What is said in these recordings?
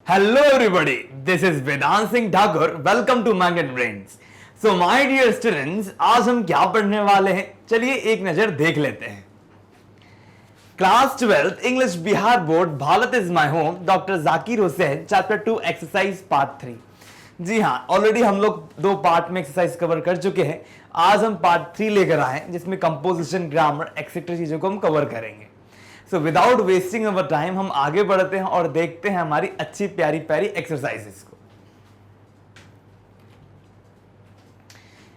Hello everybody, this is Vedant Singh Thakur. Welcome to Magnet Brains. So my dear students, आज हम क्या पढ़ने वाले हैं? चलिए एक नजर देख लेते हैं. Class 12 English Bihar board Bharat is my home doctor Zakir Hussain chapter 2 exercise part 3. जी हाँ, ऑलरेडी हम लोग 2 पार्ट में एक्सरसाइज कवर कर चुके हैं. आज हम पार्ट 3 लेकर आए जिसमें कंपोजिशन, ग्रामर, एक्सेट्रा चीजों को हम कवर करेंगे. So without wasting our time हम आगे बढ़ते हैं और देखते हैं हमारी अच्छी प्यारी प्यारी एक्सरसाइजेस को.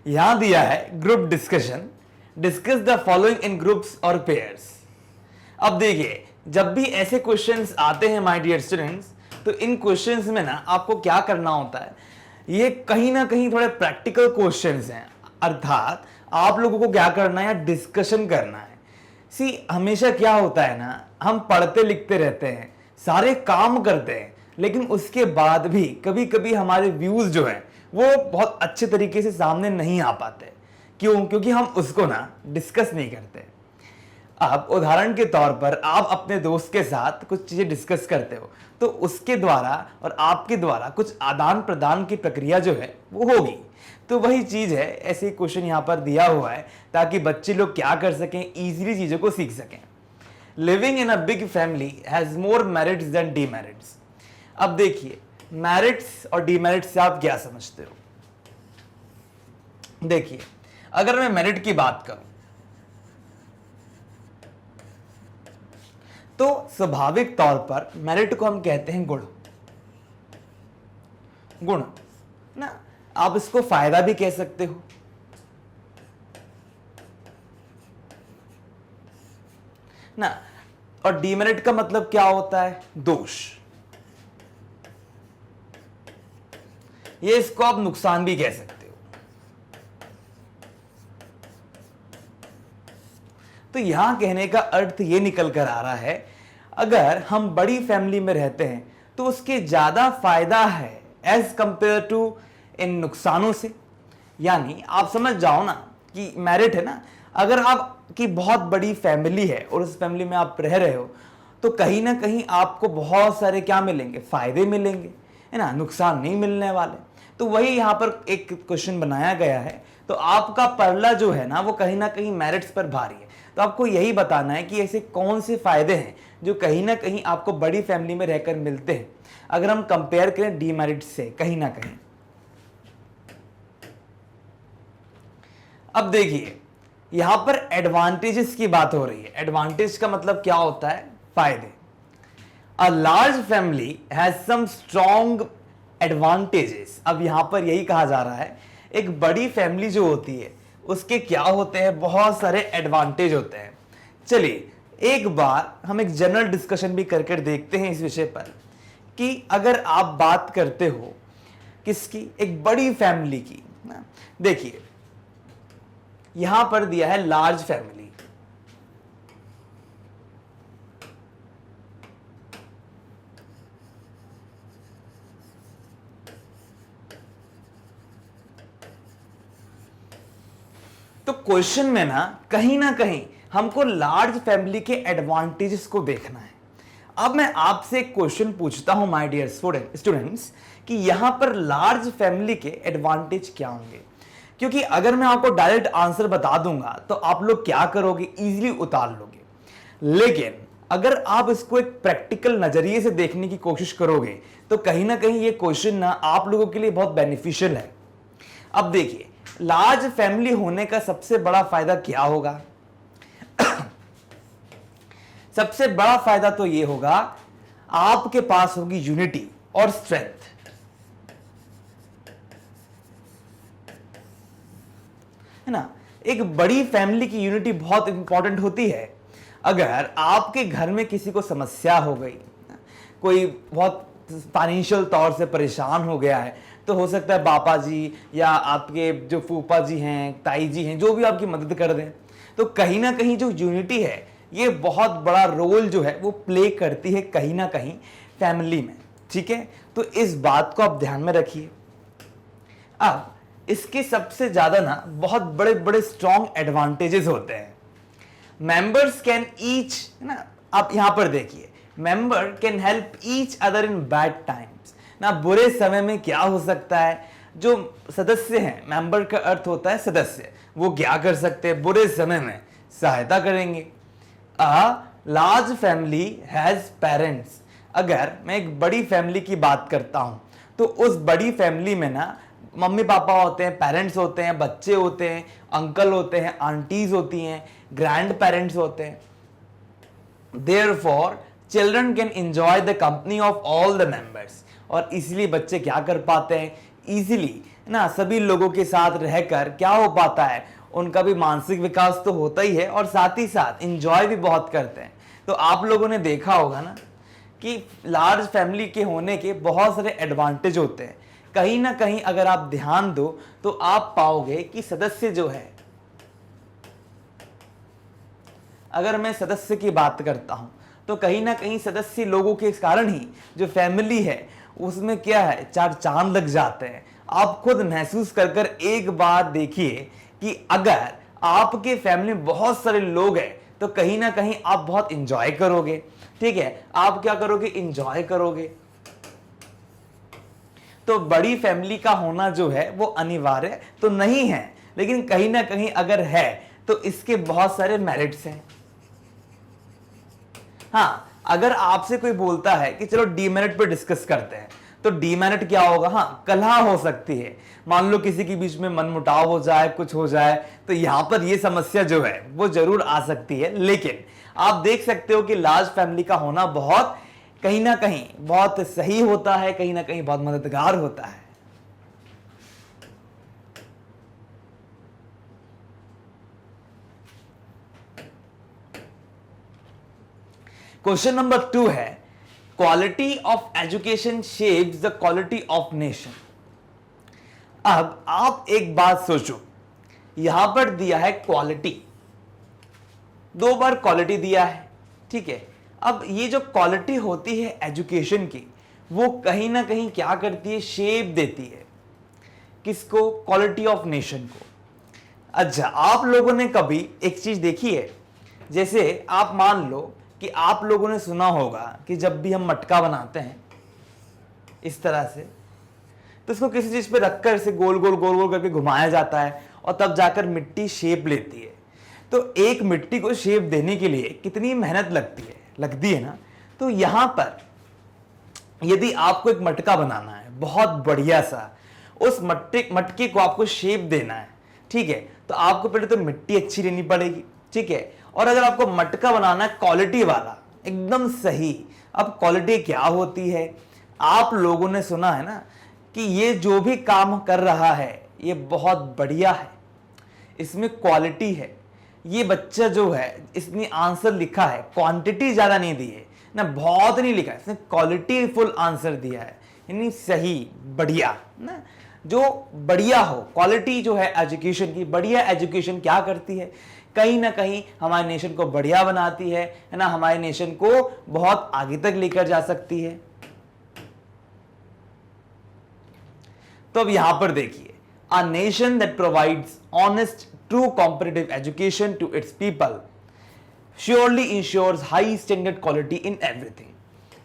यहां दिया है group discussion. Discuss the following in groups और पेयर्स. अब देखिए, जब भी ऐसे क्वेश्चंस आते हैं माय डियर स्टूडेंट्स, तो इन क्वेश्चंस में ना आपको क्या करना होता है, ये कहीं ना कहीं थोड़े प्रैक्टिकल क्वेश्चंस हैं. अर्थात आप लोगों को क्या करना है, डिस्कशन करना है. हमेशा क्या होता है ना, हम पढ़ते लिखते रहते हैं, सारे काम करते हैं, लेकिन उसके बाद भी कभी कभी हमारे व्यूज जो हैं वो बहुत अच्छे तरीके से सामने नहीं आ पाते. क्यों? क्योंकि हम उसको ना डिस्कस नहीं करते. अब उदाहरण के तौर पर आप अपने दोस्त के साथ कुछ चीजें डिस्कस करते हो, तो उसके द्वारा और आपके द्वारा कुछ आदान प्रदान की प्रक्रिया जो है वो होगी. तो वही चीज है, ऐसे क्वेश्चन यहां पर दिया हुआ है ताकि बच्चे लोग क्या कर सकें, इजीली चीजों को सीख सकें. Living in a big family has more merits than demerits. अब देखिए, मेरिट्स और डीमेरिट्स से आप क्या समझते हो. देखिए, अगर मैं मेरिट की बात करूं तो स्वाभाविक तौर पर मेरिट को हम कहते हैं गुण. गुण ना, आप इसको फायदा भी कह सकते हो. ना, और डीमेरिट का मतलब क्या होता है, दोष. ये इसको आप नुकसान भी कह सकते हो. तो यहां कहने का अर्थ ये निकल कर आ रहा है, अगर हम बड़ी फैमिली में रहते हैं तो उसके ज्यादा फायदा है एज कंपेयर टू इन नुकसानों से. यानी आप समझ जाओ ना कि मेरिट है ना, अगर आपकी बहुत बड़ी फैमिली है और उस फैमिली में आप रह रहे हो, तो कहीं ना कहीं आपको बहुत सारे क्या मिलेंगे, फायदे मिलेंगे, है ना, नुकसान नहीं मिलने वाले. तो वही यहां पर एक क्वेश्चन बनाया गया है. तो आपका पल्ला जो है ना, वो कहीं ना कहीं मेरिट्स पर भारी है. तो आपको यही बताना है कि ऐसे कौन से फायदे हैं जो कहीं ना कहीं आपको बड़ी फैमिली में रहकर मिलते हैं, अगर हम कंपेयर करें डीमेरिट से कहीं ना कहीं. अब देखिए, यहां पर एडवांटेजेस की बात हो रही है. एडवांटेज का मतलब क्या होता है, फायदे. A large family has some strong advantages. अब यहां पर यही कहा जा रहा है, एक बड़ी फैमिली जो होती है उसके क्या होते हैं, बहुत सारे एडवांटेज होते हैं. चलिए एक बार हम एक जनरल डिस्कशन भी करके देखते हैं इस विषय पर, कि अगर आप बात करते हो किसकी, एक बड़ी फैमिली की ना. देखिए, यहां पर दिया है लार्ज फैमिली. तो क्वेश्चन में ना कहीं हमको लार्ज फैमिली के एडवांटेजेस को देखना है. अब मैं आपसे एक क्वेश्चन पूछता हूं माय डियर स्टूडेंट्स, कि यहां पर लार्ज फैमिली के एडवांटेज क्या होंगे. क्योंकि अगर मैं आपको डायरेक्ट आंसर बता दूंगा तो आप लोग क्या करोगे, इजीली उतार लोगे. लेकिन अगर आप इसको एक प्रैक्टिकल नजरिए से देखने की कोशिश करोगे तो कहीं ना कहीं ये क्वेश्चन ना आप लोगों के लिए बहुत बेनिफिशियल है. अब देखिए, लार्ज फैमिली होने का सबसे बड़ा फायदा क्या होगा. सबसे बड़ा फायदा तो ये होगा, आपके पास होगी यूनिटी और स्ट्रेंथ, है ना. एक बड़ी फैमिली की यूनिटी बहुत इंपॉर्टेंट होती है. अगर आपके घर में किसी को समस्या हो गई, कोई बहुत फाइनेंशियल तौर से परेशान हो गया है, तो हो सकता है पापा जी या आपके जो फूफा जी हैं, ताई जी हैं, जो भी आपकी मदद कर दें. तो कहीं ना कहीं जो यूनिटी है ये बहुत बड़ा रोल जो है वो प्ले करती है कहीं ना कहीं फैमिली में. ठीक है, तो इस बात को आप ध्यान में रखिए. अब इसके सबसे ज्यादा ना बहुत बड़े बड़े स्ट्रॉन्ग एडवांटेजेस होते हैं. मेंबर्स कैन ईच, ना, आप यहां पर देखिए, member can help each other in bad times. ना बुरे समय में क्या हो सकता है, जो सदस्य हैं, मेंबर का अर्थ होता है सदस्य, वो क्या कर सकते हैं, बुरे समय में सहायता करेंगे। अ लार्ज फैमिली हैज पेरेंट्स। अगर मैं एक बड़ी फैमिली की बात करता हूं तो उस बड़ी फैमिली में ना मम्मी पापा होते हैं, पेरेंट्स होते हैं, बच्चे होते हैं, अंकल होते हैं, आंटीज होती हैं, ग्रैंड पेरेंट्स होते हैं। Therefore, children can enjoy the company of all the members। और इसलिए बच्चे क्या कर पाते हैं, इजीली ना सभी लोगों के साथ रहकर क्या हो पाता है, उनका भी मानसिक विकास तो होता ही है और साथ ही साथ इंजॉय भी बहुत करते हैं। तो आप लोगों ने देखा होगा ना कि लार्ज फैमिली के होने के बहुत सारे एडवांटेज होते हैं। कहीं ना कहीं अगर आप ध्यान दो तो आप पाओगे कि सदस्य जो है, अगर मैं सदस्य की बात करता हूं तो कहीं ना कहीं सदस्य लोगों के कारण ही जो फैमिली है उसमें क्या है, चार चांद लग जाते हैं। आप खुद महसूस कर कर एक बार देखिए कि अगर आपके फैमिली में बहुत सारे लोग हैं तो कहीं ना कहीं आप बहुत इंजॉय करोगे। ठीक है, आप क्या करोगे, इंजॉय करोगे। तो बड़ी फैमिली का होना जो है वो अनिवार्य तो नहीं है, लेकिन कहीं ना कहीं अगर है तो इसके बहुत सारे मेरिट्स हैं। हाँ, अगर आपसे कोई बोलता है कि चलो डीमेरिट पे डिस्कस करते हैं, तो डीमेरिट क्या होगा, हाँ कलह हो सकती है। मान लो किसी के बीच में मनमुटाव हो जाए, कुछ हो जाए, तो यहां पर ये समस्या जो है वो जरूर आ सकती है। लेकिन आप देख सकते हो कि लार्ज फैमिली का होना बहुत कहीं ना कहीं बहुत सही होता है, कहीं ना कहीं बहुत मददगार होता है। क्वेश्चन नंबर 2 है, quality of education shapes the quality of nation. अब आप एक बात सोचो, यहां पर दिया है क्वालिटी, 2 बार क्वालिटी दिया है। ठीक है, अब ये जो क्वालिटी होती है एजुकेशन की, वो कहीं ना कहीं क्या करती है, शेप देती है किसको, क्वालिटी ऑफ नेशन को। अच्छा, आप लोगों ने कभी एक चीज देखी है, जैसे आप मान लो कि आप लोगों ने सुना होगा कि जब भी हम मटका बनाते हैं इस तरह से, तो इसको किसी चीज पे रखकर इसे गोल गोल गोल गोल करके घुमाया जाता है और तब जाकर मिट्टी शेप लेती है। तो एक मिट्टी को शेप देने के लिए कितनी मेहनत लगती है ना। तो यहां पर यदि आपको एक मटका बनाना है बहुत बढ़िया सा, उस मटके को आपको शेप देना है, ठीक है, तो आपको पहले तो मिट्टी अच्छी लेनी पड़ेगी। ठीक है, और अगर आपको मटका बनाना है क्वालिटी वाला एकदम सही, अब क्वालिटी क्या होती है, आप लोगों ने सुना है ना कि ये जो भी काम कर रहा है ये बहुत बढ़िया है, इसमें क्वालिटी है। ये बच्चा जो है इसने आंसर लिखा है, क्वांटिटी ज्यादा नहीं दी है ना, बहुत नहीं लिखा है, इसने क्वालिटी फुल आंसर दिया है, यानी सही बढ़िया ना। जो बढ़िया हो, क्वालिटी जो है एजुकेशन की, बढ़िया एजुकेशन क्या करती है, कहीं ना कहीं हमारे नेशन को बढ़िया बनाती है ना, हमारे नेशन को बहुत आगे तक लेकर जा सकती है। तो अब यहां पर देखिए, a nation that provides honest true competitive education to its people surely ensures high standard quality in everything.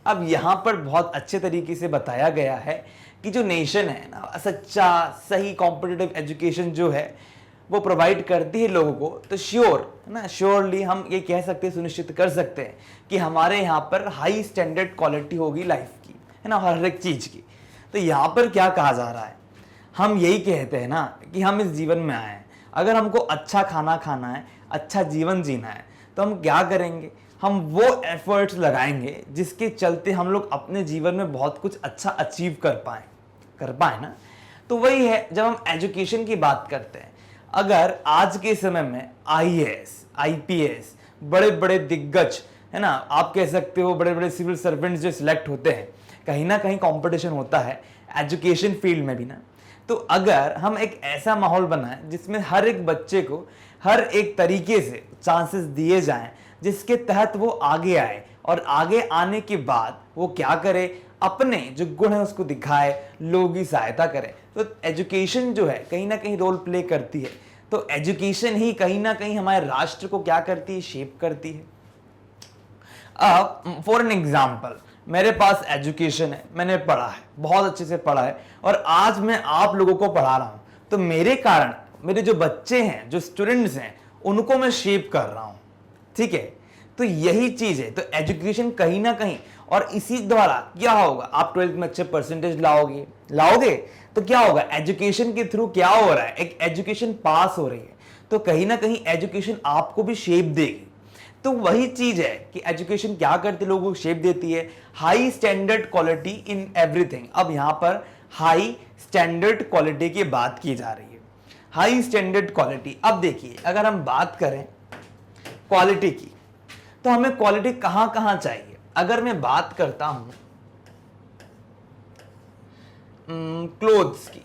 अब यहां पर बहुत अच्छे तरीके से बताया गया है कि जो नेशन है ना, सच्चा सही कॉम्पिटिटिव एजुकेशन जो है वो प्रोवाइड करती है लोगों को, तो श्योर ना, श्योरली हम ये कह सकते हैं, सुनिश्चित कर सकते हैं कि हमारे यहाँ पर हाई स्टैंडर्ड क्वालिटी होगी लाइफ की, है ना, हर एक चीज की। तो यहाँ पर क्या कहा जा रहा है, हम यही कहते हैं ना कि हम इस जीवन में आए हैं, अगर हमको अच्छा खाना खाना है, अच्छा जीवन जीना है, तो हम क्या करेंगे, हम वो एफर्ट्स लगाएंगे जिसके चलते हम लोग अपने जीवन में बहुत कुछ अच्छा अचीव कर पाए ना। तो वही है जब हम एजुकेशन की बात करते हैं। अगर आज के समय में आईएएस, आईपीएस, बड़े बड़े दिग्गज, है ना, आप कह सकते हो बड़े बड़े सिविल सर्वेंट्स जो सिलेक्ट होते हैं, कहीं ना कहीं कंपटीशन होता है एजुकेशन फील्ड में भी ना। तो अगर हम एक ऐसा माहौल बनाएं जिसमें हर एक बच्चे को हर एक तरीके से चांसेस दिए जाएं, जिसके तहत वो आगे आए और आगे आने के बाद वो क्या करे, अपने जो गुण है उसको दिखाए, लोगों की सहायता करे, तो एजुकेशन जो है कहीं ना कहीं रोल प्ले करती है। तो एजुकेशन ही कहीं ना कहीं हमारे राष्ट्र को क्या करती है, शेप करती है। अब फॉर एन एग्जाम्पल, मेरे पास एजुकेशन है, मैंने पढ़ा है, बहुत अच्छे से पढ़ा है, और आज मैं आप लोगों को पढ़ा रहा हूं, तो मेरे कारण मेरे जो बच्चे हैं, जो स्टूडेंट्स हैं, उनको मैं शेप कर रहा हूं। ठीक है, तो यही चीज है। तो एजुकेशन कहीं ना कहीं, और इसी द्वारा क्या होगा, आप 12th में अच्छे परसेंटेज लाओगे तो क्या होगा, एजुकेशन के थ्रू क्या हो रहा है, एक एजुकेशन पास हो रही है, तो कहीं ना कहीं एजुकेशन आपको भी शेप देगी। तो वही चीज है कि एजुकेशन क्या करती है, लोगों को शेप देती है, high standard quality in everything. अब यहां पर हाई स्टैंडर्ड क्वालिटी की बात की जा रही है, हाई स्टैंडर्ड क्वालिटी। अब देखिए, अगर हम बात करें क्वालिटी की, तो हमें क्वालिटी कहां कहां चाहिए। अगर मैं बात करता हूं क्लोथ्स की,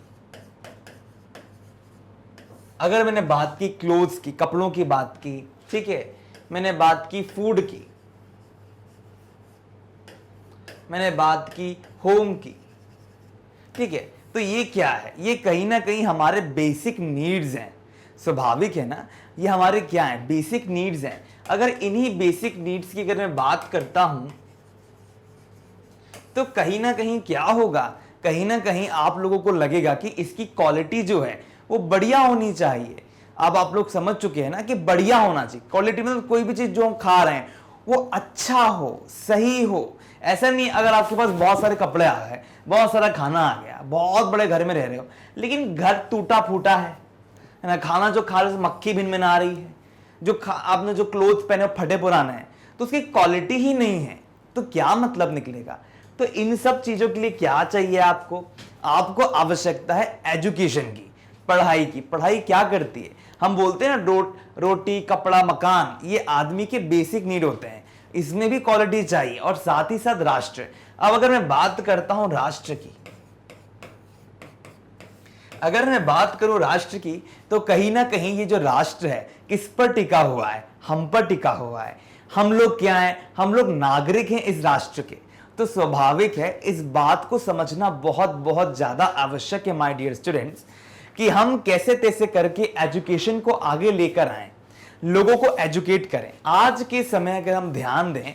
अगर मैंने बात की क्लोथ्स की, कपड़ों की बात की, ठीक है, मैंने बात की फूड की, मैंने बात की होम की, ठीक है, तो ये क्या है, ये कहीं ना कहीं हमारे बेसिक नीड्स हैं। स्वाभाविक है ना, ये हमारे क्या है, बेसिक नीड्स हैं। अगर इन्हीं बेसिक नीड्स की अगर मैं बात करता हूं, तो कहीं ना कहीं क्या होगा, कहीं ना कहीं आप लोगों को लगेगा कि इसकी क्वालिटी जो है वो बढ़िया होनी चाहिए। अब आप लोग समझ चुके हैं ना कि बढ़िया होना चाहिए। क्वालिटी मतलब कोई भी चीज जो हम खा रहे हैं वो अच्छा हो, सही हो। ऐसा नहीं अगर आपके पास बहुत सारे कपड़े आ गए, बहुत सारा खाना आ गया, बहुत बड़े घर में रह रहे हो, लेकिन घर टूटा फूटा है ना, खाना जो खा रहे हो मक्खी भिन में आ रही है, जो आपने जो क्लोथ पहने हो फटे पुराने हैं, तो उसकी क्वालिटी ही नहीं है, तो क्या मतलब निकलेगा। तो इन सब चीजों के लिए क्या चाहिए आपको, आपको आवश्यकता है एजुकेशन की, पढ़ाई की। पढ़ाई क्या करती है, हम बोलते हैं ना रोटी कपड़ा मकान, ये आदमी के बेसिक नीड होते हैं, इसमें भी क्वालिटी चाहिए, और साथ ही साथ राष्ट्र। अब अगर मैं बात करता हूं राष्ट्र की, अगर मैं बात करूं राष्ट्र की, तो कहीं ना कहीं ये जो राष्ट्र है किस पर टिका हुआ है, हम पर टिका हुआ है। हम लोग क्या हैं, हम लोग नागरिक हैं इस राष्ट्र के। तो स्वाभाविक है इस बात को समझना बहुत बहुत ज्यादा आवश्यक है माय डियर स्टूडेंट्स, कि हम कैसे तैसे करके एजुकेशन को आगे लेकर आए, लोगों को एजुकेट करें। आज के समय अगर हम ध्यान दें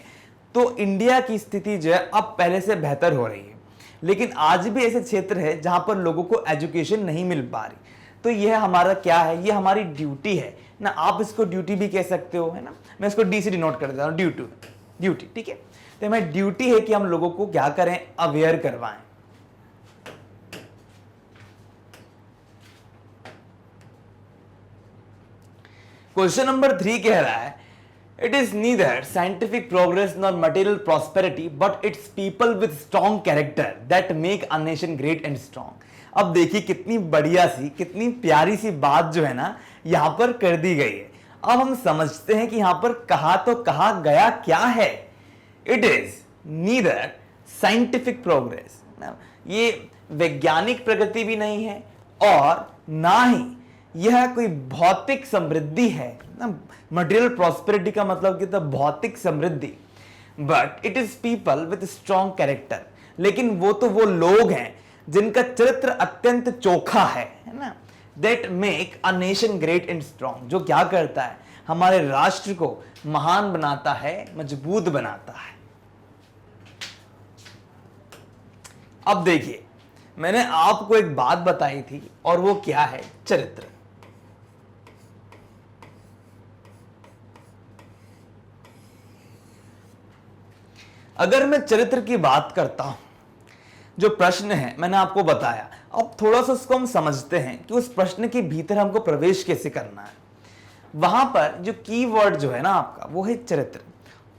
तो इंडिया की स्थिति जो है अब पहले से बेहतर हो रही है, लेकिन आज भी ऐसे क्षेत्र है जहां पर लोगों को एजुकेशन नहीं मिल पा रही। तो यह हमारा क्या है, यह हमारी ड्यूटी है ना, आप इसको ड्यूटी भी कह सकते हो, है ना। मैं इसको डी से डिनोट कर देता हूं, ड्यूटी, ठीक है। तो हमारी ड्यूटी है कि हम लोगों को क्या करें, अवेयर करवाएं। क्वेश्चन नंबर 3 कह रहा है, it is neither scientific progress nor material prosperity but it's people with strong character that make a nation great and strong. अब देखिए कितनी बढ़िया सी, कितनी प्यारी सी बात जो है ना यहां पर कर दी गई है। अब हम समझते हैं कि यहां पर कहा तो कहा गया क्या है, it is neither scientific progress, ये वैज्ञानिक प्रगति भी नहीं है और ना ही यह कोई भौतिक समृद्धि है ना। मटेरियल प्रॉस्पेरिटी का मतलब कि भौतिक समृद्धि, but it is people with strong character, लेकिन वो तो वो लोग हैं जिनका चरित्र अत्यंत चोखा है ना। That make a nation great and strong, जो क्या करता है, हमारे राष्ट्र को महान बनाता है, मजबूत बनाता है। अब देखिए, मैंने आपको एक बात बताई थी और वो क्या है, चरित्र। अगर मैं चरित्र की बात करता हूं, जो प्रश्न है मैंने आपको बताया, अब थोड़ा सा उसको हम समझते हैं कि उस प्रश्न के भीतर हमको प्रवेश कैसे करना है। वहां पर जो कीवर्ड जो है ना आपका, वो है चरित्र।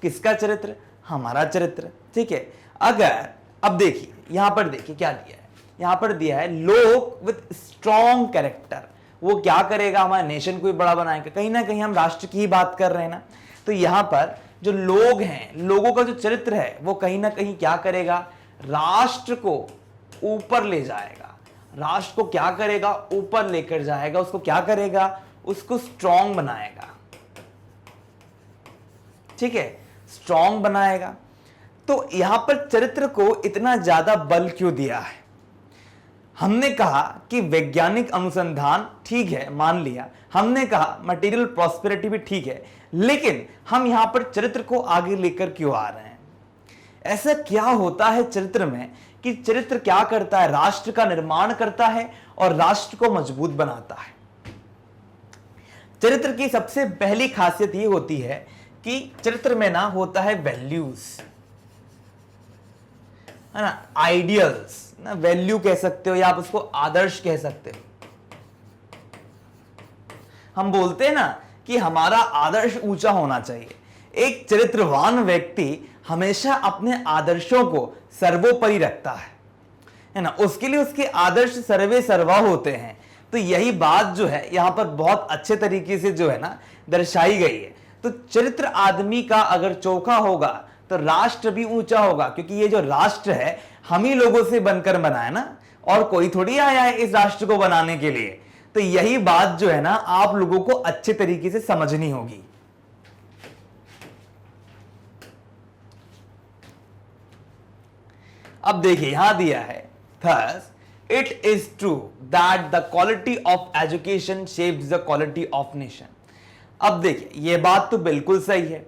किसका चरित्र, हमारा चरित्र, ठीक है। अगर अब देखिए यहां पर देखिए क्या दिया है, यहां पर दिया है लोग विद स्ट्रॉन्ग कैरेक्टर, वो क्या करेगा, हमारे नेशन को भी बड़ा बनाएगा। कहीं ना कहीं हम राष्ट्र की ही बात कर रहे हैं ना, तो यहां पर जो लोग हैं, लोगों का जो चरित्र है वो कहीं ना कहीं क्या करेगा, राष्ट्र को ऊपर ले जाएगा, राष्ट्र को क्या करेगा, ऊपर लेकर जाएगा, उसको क्या करेगा, उसको स्ट्रॉन्ग बनाएगा, ठीक है, स्ट्रॉन्ग बनाएगा। तो यहां पर चरित्र को इतना ज्यादा बल क्यों दिया है, हमने कहा कि वैज्ञानिक अनुसंधान ठीक है, मान लिया। हमने कहा मटेरियल प्रॉस्पेरिटी भी ठीक है, लेकिन हम यहां पर चरित्र को आगे लेकर क्यों आ रहे हैं? ऐसा क्या होता है चरित्र में कि चरित्र क्या करता है? राष्ट्र का निर्माण करता है और राष्ट्र को मजबूत बनाता है। चरित्र की सबसे पहली खासियत यह होती है कि चरित्र में ना होता है वैल्यूज, है ना, आइडियल्स ना, वैल्यू कह सकते हो या आप उसको आदर्श कह सकते हो। हम बोलते हैं ना कि हमारा आदर्श ऊंचा होना चाहिए। एक चरित्रवान व्यक्ति हमेशा अपने आदर्शों को सर्वोपरि रखता है ना, उसके लिए उसके आदर्श सर्वे सर्वा होते हैं। तो यही बात जो है यहां पर बहुत अच्छे तरीके से जो है ना दर्शाई गई है। तो चरित्र आदमी का अगर चोखा होगा तो राष्ट्र भी ऊंचा होगा, क्योंकि ये जो राष्ट्र है हम ही लोगों से बनकर बना है ना, और कोई थोड़ी आया है इस राष्ट्र को बनाने के लिए। तो यही बात जो है ना आप लोगों को अच्छे तरीके से समझनी होगी। अब देखिए यहां दिया है, thus it is true that the quality of education shapes the quality of nation। अब देखिए ये बात तो बिल्कुल सही है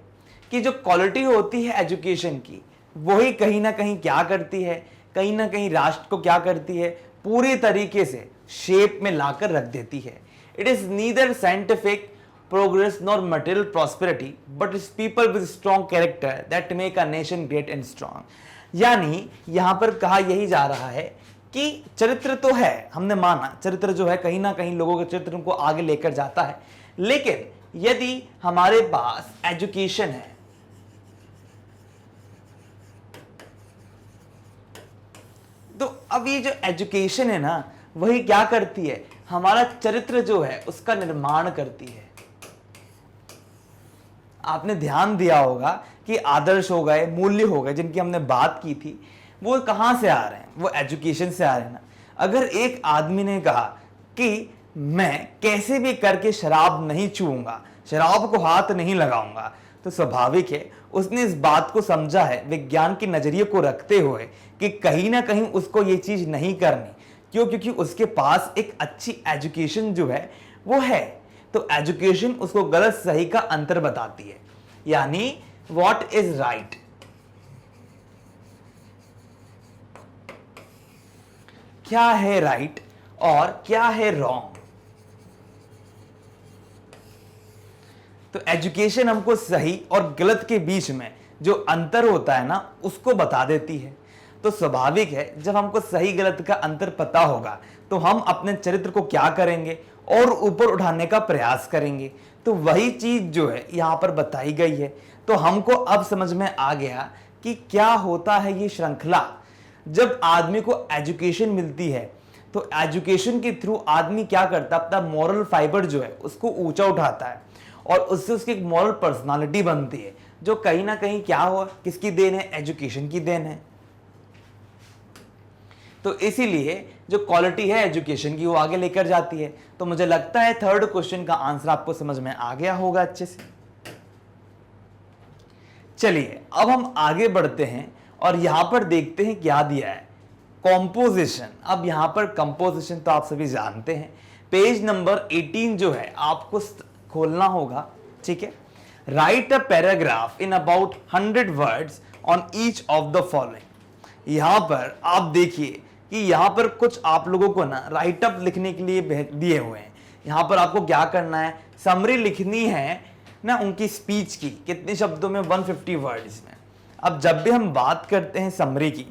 कि जो क्वालिटी होती है एजुकेशन की वही कहीं ना कहीं क्या करती है, कहीं ना कहीं राष्ट्र को क्या करती है, पूरी तरीके से शेप में लाकर रख देती है। It is neither scientific progress nor material prosperity but is people with strong character that make a nation great and strong. यानी यहां पर कहा यही जा रहा है कि चरित्र तो है, हमने माना चरित्र जो है कहीं ना कहीं लोगों के चरित्र को आगे लेकर जाता है, लेकिन यदि हमारे पास एजुकेशन है तो अब ये जो एजुकेशन है ना वही क्या करती है, हमारा चरित्र जो है उसका निर्माण करती है। आपने ध्यान दिया होगा कि आदर्श हो गए, मूल्य हो गए जिनकी हमने बात की थी, वो कहां से आ रहे हैं? वो एजुकेशन से आ रहे हैं ना। अगर एक आदमी ने कहा कि मैं कैसे भी करके शराब नहीं छूऊंगा, शराब को हाथ नहीं लगाऊंगा, तो स्वाभाविक है उसने इस बात को समझा है विज्ञान के नजरिए को रखते हुए कि कहीं ना कहीं उसको ये चीज नहीं करनी। क्यों? क्योंकि उसके पास एक अच्छी एजुकेशन जो है वो है। तो एजुकेशन उसको गलत सही का अंतर बताती है, यानी व्हाट इज राइट, क्या है राइट और क्या है रॉन्ग। तो एजुकेशन हमको सही और गलत के बीच में जो अंतर होता है ना उसको बता देती है। तो स्वाभाविक है जब हमको सही गलत का अंतर पता होगा तो हम अपने चरित्र को क्या करेंगे और ऊपर उठाने का प्रयास करेंगे। तो वही चीज जो है यहां पर बताई गई है। तो हमको अब समझ में आ गया कि क्या होता है ये श्रृंखला। जब आदमी को एजुकेशन मिलती है तो एजुकेशन के थ्रू आदमी क्या करता है, अपना मॉरल फाइबर जो है उसको ऊंचा उठाता है और उससे उसकी एक मॉरल पर्सनालिटी बनती है, जो कहीं ना कहीं क्या हो, किसकी देन है, एजुकेशन की देन है। तो इसीलिए जो क्वालिटी है एजुकेशन की वो आगे लेकर जाती है। तो मुझे लगता है थर्ड क्वेश्चन का आंसर आपको समझ में आ गया होगा अच्छे से। चलिए अब हम आगे बढ़ते हैं और यहां पर देखते हैं क्या दिया है, कॉम्पोजिशन। अब यहां पर कंपोजिशन तो आप सभी जानते हैं, पेज नंबर 18 जो है आपको खोलना होगा, ठीक है। Right a paragraph in about 100 words on each of the following. यहां पर आप देखिए कि यहां पर कुछ आप लोगों को ना राइट अप लिखने के लिए दिए हुए हैं। यहां पर आपको क्या करना है, समरी लिखनी है ना उनकी स्पीच की, कितने शब्दों में, 150 वर्ड्स में। अब जब भी हम बात करते हैं समरी की,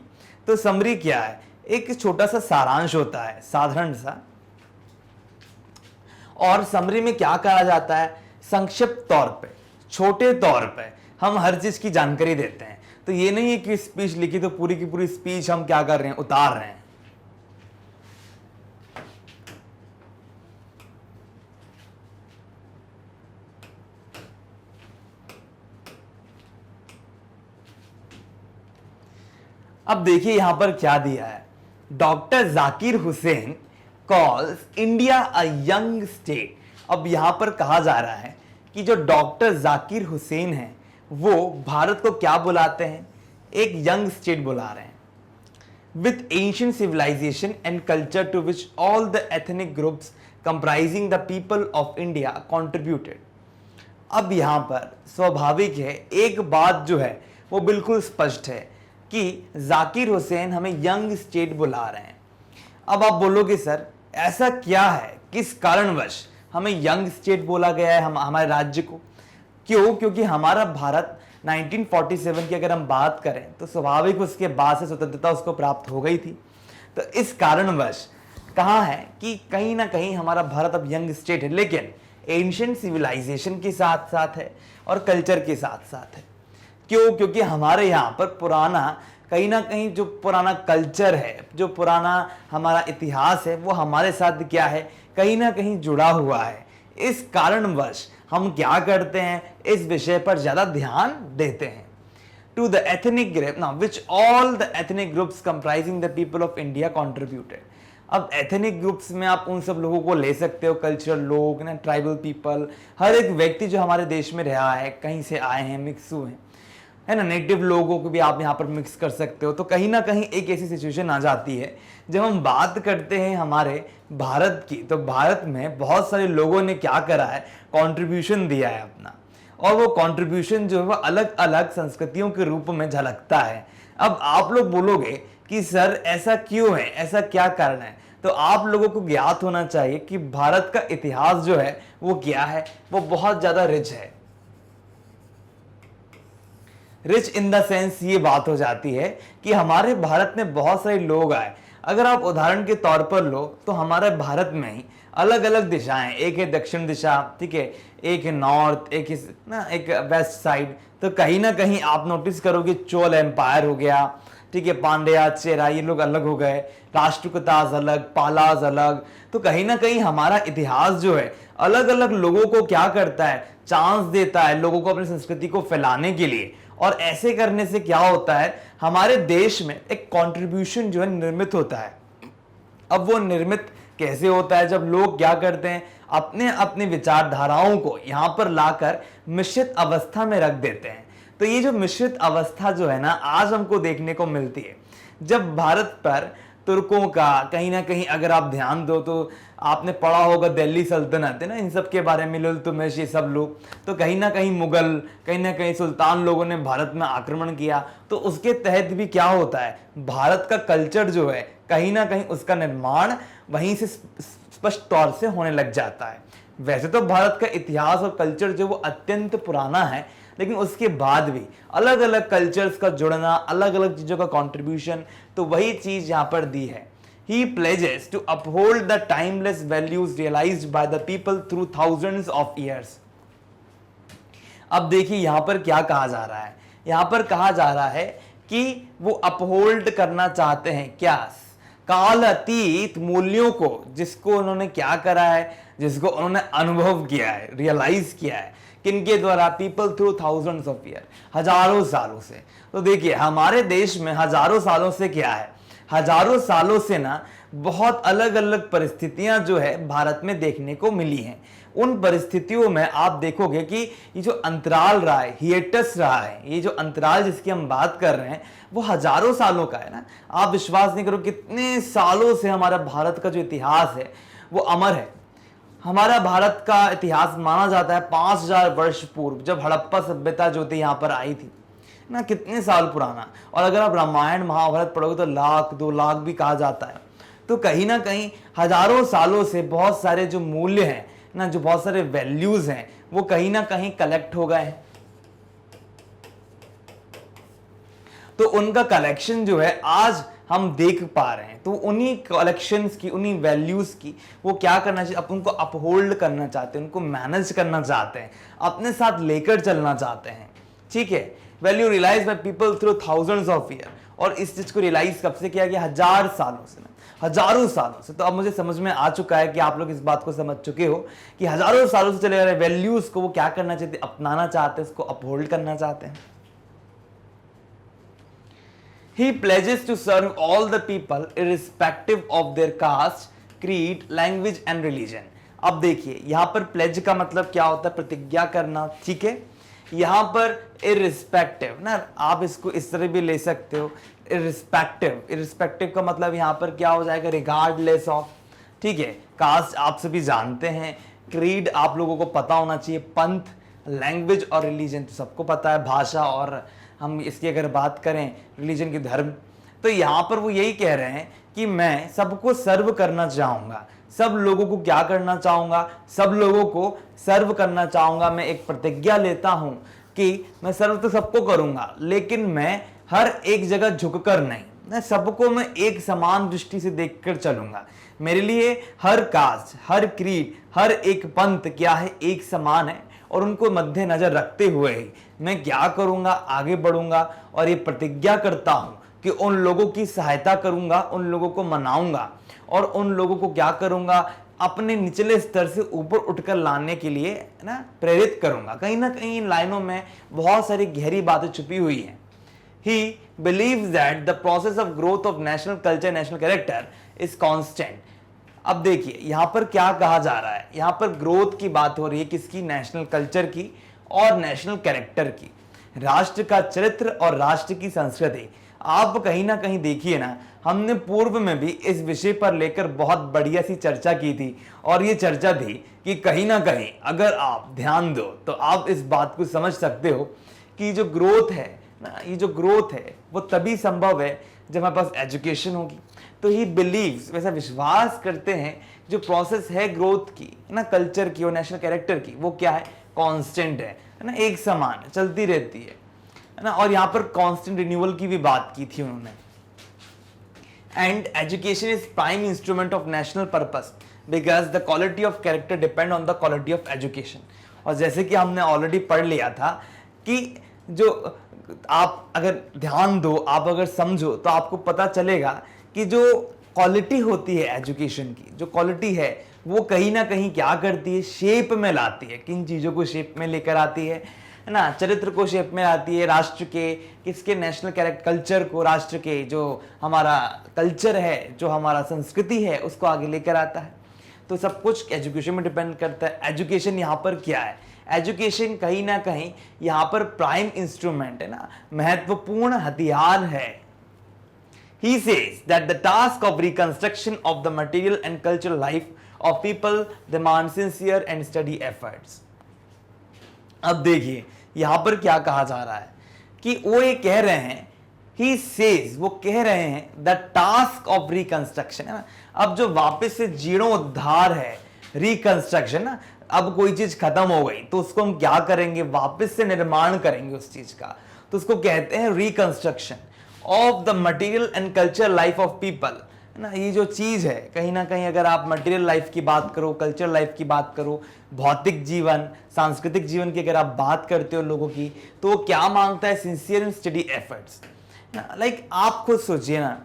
तो समरी क्या है, एक छोटा सा सारांश होता है, साधारण सा। और समरी में क्या कहा जाता है, संक्षिप्त तौर पे, छोटे तौर पे हम हर चीज की जानकारी देते हैं। तो ये नहीं है कि स्पीच लिखी तो पूरी की पूरी स्पीच हम क्या कर रहे हैं, उतार रहे हैं। अब देखिए यहां पर क्या दिया है, doctor Zakir Hussain calls India a young state. अब यहां पर कहा जा रहा है कि जो डॉक्टर जाकिर हुसैन है वो भारत को क्या बुलाते हैं, एक यंग स्टेट बुला रहे हैं। with ancient civilization and culture to which all the ethnic groups comprising the people of India contributed. अब यहाँ पर स्वाभाविक है, एक बात जो है वो बिल्कुल स्पष्ट है कि जाकिर हुसैन हमें यंग स्टेट बुला रहे हैं। अब आप बोलोगे सर ऐसा क्या है, किस कारणवश हमें यंग स्टेट बोला गया है हमारे राज्य को? क्यों? क्योंकि हमारा भारत 1947 की अगर हम बात करें तो स्वाभाविक उसके बाद से स्वतंत्रता उसको प्राप्त हो गई थी। तो इस कारणवश कहा है कि कहीं ना कहीं हमारा भारत अब यंग स्टेट है, लेकिन एंशिएंट सिविलाइजेशन के साथ साथ है और कल्चर के साथ साथ है। क्यों? क्योंकि हमारे यहाँ पर पुराना कहीं ना कहीं जो पुराना कल्चर है, जो पुराना हमारा इतिहास है, वो हमारे साथ क्या है, कहीं ना कहीं जुड़ा हुआ है। इस कारणवश हम क्या करते हैं, इस विषय पर ज्यादा ध्यान देते हैं। To the ethnic group now which all the ethnic groups comprising the people of India contributed. अब एथनिक ग्रुप्स में आप उन सब लोगों को ले सकते हो, कल्चरल लोग ना, ट्राइबल पीपल, हर एक व्यक्ति जो हमारे देश में रहा है, कहीं से आए हैं, मिक्स हुए हैं, है ना, नेटिव लोगों को भी आप यहाँ पर मिक्स कर सकते हो। तो कहीं ना कहीं एक ऐसी सिचुएशन आ जाती है जब हम बात करते हैं हमारे भारत की, तो भारत में बहुत सारे लोगों ने क्या करा है, कंट्रीब्यूशन दिया है अपना, और वो कंट्रीब्यूशन जो है वो अलग अलग संस्कृतियों के रूप में झलकता है। अब आप लोग बोलोगे कि सर ऐसा क्यों है, ऐसा क्या कारण है? तो आप लोगों को ज्ञात होना चाहिए कि भारत का इतिहास जो है वो क्या है, वो बहुत ज्यादा रिच है। रिच इन द सेंस ये बात हो जाती है कि हमारे भारत में बहुत सारे लोग आए। अगर आप उदाहरण के तौर पर लो तो हमारे भारत में ही अलग अलग दिशाएं, एक है दक्षिण दिशा, ठीक है, एक है नॉर्थ, एक वेस्ट साइड। तो कहीं ना कहीं आप नोटिस करोगे चोल एम्पायर हो गया, ठीक है, पांड्या, चेरा, ये लोग अलग हो गए, राष्ट्रकूटाज अलग, पालाज अलग। तो कहीं ना कहीं हमारा इतिहास जो है अलग अलग लोगों को क्या करता है, चांस देता है लोगों को अपनी संस्कृति को फैलाने के लिए। और ऐसे करने से क्या होता है, हमारे देश में एक कंट्रीब्यूशन जो है निर्मित होता है। अब वो निर्मित कैसे होता है? जब लोग क्या करते हैं, अपने अपने विचारधाराओं को यहाँ पर लाकर मिश्रित अवस्था में रख देते हैं। तो ये जो मिश्रित अवस्था जो है ना, आज हमको देखने को मिलती है। जब भारत पर तुर्कों का कहीं ना कहीं अगर आप ध्यान दो तो आपने पढ़ा होगा दिल्ली सल्तनत है ना, इन सब के बारे में, इल्तुतमिश, ये सब लोग, तो कहीं ना कहीं मुगल, कहीं ना कहीं सुल्तान लोगों ने भारत में आक्रमण किया। तो उसके तहत भी क्या होता है, भारत का कल्चर जो है कहीं ना कहीं उसका निर्माण वहीं से स्पष्ट तौर से होने लग जाता है। वैसे तो भारत का इतिहास और कल्चर जो वो अत्यंत पुराना है, लेकिन उसके बाद भी अलग अलग कल्चर्स का जुड़ना, अलग अलग चीजों का कंट्रीब्यूशन, तो वही चीज यहां पर दी है। He pledges to uphold the timeless values realized by the people through thousands of years. अब देखिए यहां पर क्या कहा जा रहा है, यहां पर कहा जा रहा है कि वो अपहोल्ड करना चाहते हैं क्या, काल अतीत मूल्यों को, जिसको उन्होंने क्या करा है, जिसको उन्होंने अनुभव किया है, रियलाइज किया है, किनके द्वारा, people through thousands of year, हजारों सालों से। तो देखिए हमारे देश में हजारों सालों से क्या है, हजारों सालों से ना बहुत अलग अलग परिस्थितियां जो है भारत में देखने को मिली हैं। उन परिस्थितियों में आप देखोगे कि ये जो अंतराल रहा है, हिएटस रहा है, ये जो अंतराल जिसकी हम बात कर रहे हैं वो हजारों सालों का है ना। आप विश्वास नहीं करो कितने सालों से हमारा भारत का जो इतिहास है वो अमर है। हमारा भारत का इतिहास माना जाता है 5000 वर्ष पूर्व, जब हड़प्पा सभ्यता जो थी यहाँ पर आई थी ना, कितने साल पुराना। और अगर आप रामायण महाभारत पढ़ोगे तो लाख 2 लाख भी कहा जाता है। तो कहीं ना कहीं हजारों सालों से बहुत सारे जो मूल्य हैं ना, जो बहुत सारे वैल्यूज हैं, वो कहीं ना कहीं कलेक्ट हो गए हैं। तो उनका कलेक्शन जो है आज हम देख पा रहे हैं। तो उन्हीं कलेक्शंस की, उन्हीं वैल्यूज की वो क्या करना चाहिए, अपन को अपहोल्ड करना चाहते हैं, उनको मैनेज करना चाहते हैं, अपने साथ लेकर चलना चाहते हैं। ठीक है, value realise by people through thousands of year. और इस चीज को रियलाइज कब से किया गया, 1000 सालों से, हजारों सालों से। तो अब मुझे समझ में आ चुका है कि आप लोग इस बात को समझ चुके हो कि हजारों सालों से चले आ रहे वैल्यूज को वो क्या करना चाहते, अपनाना चाहते हैं, उसको अपहोल्ड करना चाहते हैं। He pledges to serve all the people irrespective of their caste, creed, language and religion. अब देखिए यहां पर प्लेज का मतलब क्या होता है, प्रतिज्ञा करना। ठीक है, यहां पर irrespective ना, आप इसको इस तरह भी ले सकते हो, इरिस्पेक्टिव का मतलब यहाँ पर क्या हो जाएगा, रिगार्डलेस ऑफ, ठीक है। कास्ट आप सभी जानते हैं, क्रीड आप लोगों को पता होना चाहिए, पंथ, लैंग्वेज और रिलीजन तो सबको पता है, भाषा, और हम इसकी अगर बात करें रिलीजन की धर्म, तो यहाँ पर वो यही कह रहे हैं कि मैं सबको सर्व करना चाहूँगा, सब लोगों को क्या करना चाहूँगा, सब लोगों को सर्व करना चाहूँगा। मैं एक प्रतिज्ञा लेता हूँ कि मैं सर्व तो सबको करूँगा, लेकिन मैं हर एक जगह झुककर नहीं, मैं सबको मैं एक समान दृष्टि से देखकर चलूँगा। मेरे लिए हर कास्ट, हर क्रीड, हर एक पंथ क्या है, एक समान है, और उनको मद्देनजर रखते हुए ही मैं क्या करूँगा, आगे बढ़ूँगा, और ये प्रतिज्ञा करता हूँ कि उन लोगों की सहायता करूंगा, उन लोगों को मनाऊंगा, और उन लोगों को क्या करूंगा, अपने निचले स्तर से ऊपर उठकर लाने के लिए ना प्रेरित करूंगा। कहीं ना कहीं इन लाइनों में बहुत सारी गहरी बातें छुपी हुई हैं। He believes that the process of growth of national culture, national character is constant. अब देखिए यहाँ पर क्या कहा जा रहा है, यहाँ पर ग्रोथ की बात हो रही है, किसकी, नेशनल कल्चर की और नेशनल कैरेक्टर की, राष्ट्र का चरित्र और राष्ट्र की संस्कृति। आप कहीं ना कहीं देखिए ना, हमने पूर्व में भी इस विषय पर लेकर बहुत बढ़िया सी चर्चा की थी, और ये चर्चा थी कि कहीं ना कहीं अगर आप ध्यान दो तो आप इस बात को समझ सकते हो कि जो ग्रोथ है ना, ये जो ग्रोथ है वो तभी संभव है जब हमारे पास एजुकेशन होगी। तो ही बिलीव्स, वैसा विश्वास करते हैं, जो प्रोसेस है ग्रोथ की ना, कल्चर की और नेशनल कैरेक्टर की, वो क्या है, कांस्टेंट है ना, एक समान चलती रहती है ना। और यहाँ पर कांस्टेंट रिन्यूअल की भी बात की थी उन्होंने। And education is prime instrument of national purpose because the quality of character depend on the quality of education. और जैसे कि हमने ऑलरेडी पढ़ लिया था कि जो आप अगर ध्यान दो, आप अगर समझो, तो आपको पता चलेगा कि जो क्वालिटी होती है एजुकेशन की, जो क्वालिटी है वो कहीं ना कहीं क्या करती है, शेप में लाती है। किन चीज़ों को शेप में लेकर आती है ना, चरित्र को शेप में आती है, राष्ट्र के, किसके, नेशनल कैरेक्टर, कल्चर को, राष्ट्र के, जो हमारा कल्चर है, जो हमारा संस्कृति है, उसको आगे लेकर आता है। तो सब कुछ एजुकेशन में डिपेंड करता है। एजुकेशन यहाँ पर क्या है, एजुकेशन कहीं ना कहीं यहाँ पर प्राइम इंस्ट्रूमेंट है ना, महत्वपूर्ण हथियार है। He says that the task of reconstruction of the material and cultural life of people demands sincere and steady efforts. अब देखिए यहां पर क्या कहा जा रहा है कि वो ये कह रहे हैं, he says, वो कह रहे हैं, the task of reconstruction है ना। अब जो वापस से जीर्णोद्धार है, रिकंस्ट्रक्शन ना, अब कोई चीज खत्म हो गई तो उसको हम क्या करेंगे, वापस से निर्माण करेंगे उस चीज का, तो उसको कहते हैं reconstruction of the material and culture life of people ना। ये जो चीज है, कहीं ना कहीं अगर आप मटेरियल लाइफ की बात करो, कल्चर लाइफ की बात करो, भौतिक जीवन, सांस्कृतिक जीवन की अगर आप बात करते हो लोगों की, तो वो क्या मांगता है, sincere and study efforts. Like आप खुद सोचिए ना,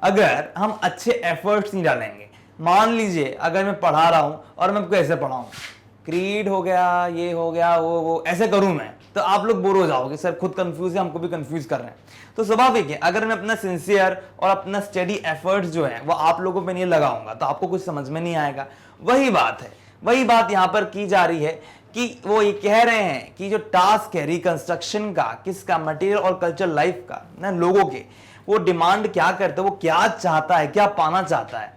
अगर हम अच्छे एफर्ट्स नहीं डालेंगे, मान लीजिए अगर मैं पढ़ा रहा हूं और मैं आपको ऐसे पढ़ाऊं, क्रीड हो गया, ये हो गया, वो ऐसे करूं मैं, तो आप लोग बोर हो जाओगे, सर खुद कंफ्यूज है, हमको भी कंफ्यूज कर रहे हैं। तो स्वाभाविक है, अगर मैं अपना सिंसियर और अपना स्टडी एफर्ट्स जो है वो आप लोगों पे नहीं लगाऊंगा तो आपको कुछ समझ में नहीं आएगा। वही बात है, वही बात यहाँ पर की जा रही है कि वो ये कह रहे हैं कि जो टास्क है रिकंस्ट्रक्शन का, किसका, मटेरियल और कल्चर लाइफ का ना, लोगों के, वो डिमांड क्या करता है, वो क्या चाहता है, क्या पाना चाहता है,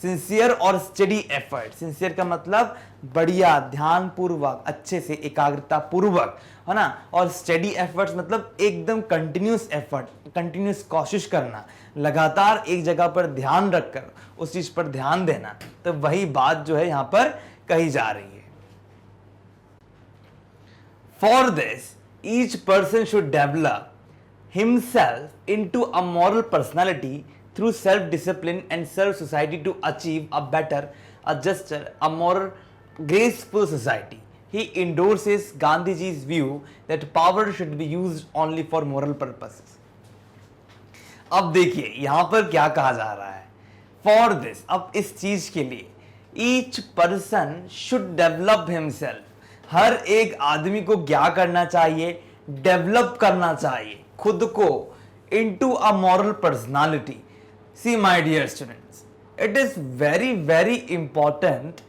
सिंसियर और स्टडी एफर्ट। सिंसियर का मतलब बढ़िया, ध्यान पूर्वक, अच्छे से, एकाग्रता पूर्वक, है ना, और स्टडी एफर्ट्स मतलब एकदम कंटिन्यूस एफर्ट, कंटिन्यूस कोशिश करना, लगातार एक जगह पर ध्यान रखकर उस चीज पर ध्यान देना। तो वही बात जो है यहां पर कही जा रही है। For this each person should develop himself into a moral personality through self-discipline and self-society to achieve a better, a juster, a more graceful society. He endorses Gandhiji's view that power should be used only for moral purposes. अब देखिए यहां पर क्या कहा जा रहा है, for this, अब इस चीज के लिए, each person should develop himself, हर एक आदमी को क्या करना चाहिए, डेवलप करना चाहिए खुद को, into a moral personality. See my dear students, it is very very important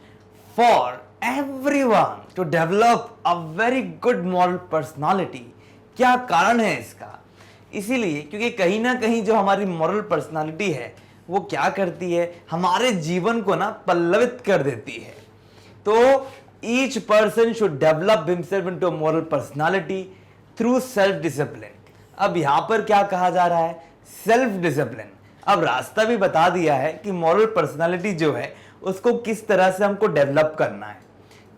for everyone to develop a very good moral personality. क्या कारण है इसका? इसीलिए क्योंकि कहीं ना कहीं जो हमारी मॉरल पर्सनालिटी है वो क्या करती है, हमारे जीवन को ना पल्लवित कर देती है। तो each person should develop himself into moral personality through self discipline. अब यहां पर क्या कहा जा रहा है, सेल्फ डिसिप्लिन। अब रास्ता भी बता दिया है कि मॉरल पर्सनालिटी जो है उसको किस तरह से हमको डेवलप करना है,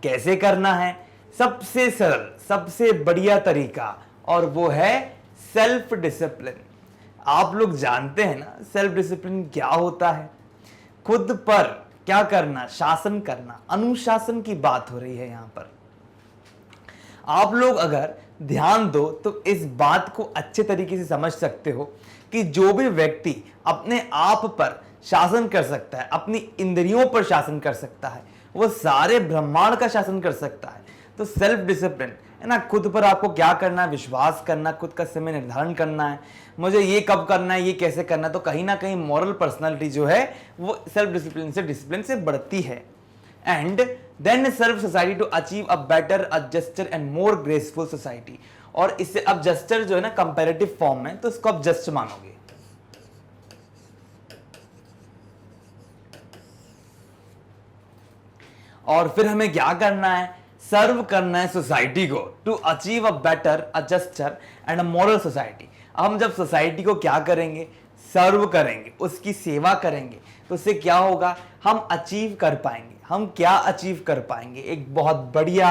कैसे करना है। सबसे सरल, सबसे बढ़िया तरीका, और वो है सेल्फ डिसिप्लिन। आप लोग जानते हैं ना सेल्फ डिसिप्लिन क्या होता है, खुद पर क्या करना, शासन करना, अनुशासन की बात हो रही है यहां पर। आप लोग अगर ध्यान दो तो इस बात को अच्छे तरीके से समझ सकते हो कि जो भी व्यक्ति अपने आप पर शासन कर सकता है, अपनी इंद्रियों पर शासन कर सकता है, वो सारे ब्रह्मांड का शासन कर सकता है। तो सेल्फ डिसिप्लिन है ना, खुद पर आपको क्या करना है, विश्वास करना, खुद का समय निर्धारण करना है, मुझे ये कब करना है, ये कैसे करना है। तो कहीं ना कहीं मॉरल पर्सनालिटी जो है वो सेल्फ डिसिप्लिन से बढ़ती है। And then serve society to achieve a better, a juster and more graceful society. और इससे अब जस्टर जो है ना कंपैरेटिव फॉर्म में, तो इसको आप जस्ट मानोगे। और फिर हमें क्या करना है, सर्व करना है सोसाइटी को, to achieve a better, a juster and a moral society. हम जब सोसाइटी को क्या करेंगे, सर्व करेंगे, उसकी सेवा करेंगे, तो उससे क्या होगा, हम अचीव कर पाएंगे। हम क्या अचीव कर पाएंगे, एक बहुत बढ़िया,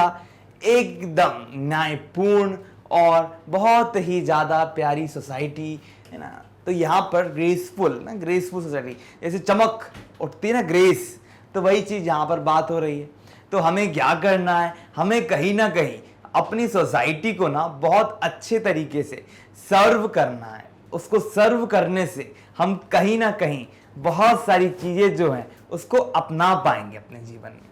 एकदम न्यायपूर्ण और बहुत ही ज्यादा प्यारी सोसाइटी, है ना। तो यहां पर ग्रेसफुल ना, ग्रेसफुल सोसाइटी, जैसे चमक उठती है ना, ग्रेस, तो वही चीज यहां पर बात हो रही है। तो हमें क्या करना है, हमें कहीं ना कहीं अपनी सोसाइटी को ना बहुत अच्छे तरीके से सर्व करना है। उसको सर्व करने से हम कहीं ना कहीं बहुत सारी चीजें जो हैं उसको अपना पाएंगे अपने जीवन में।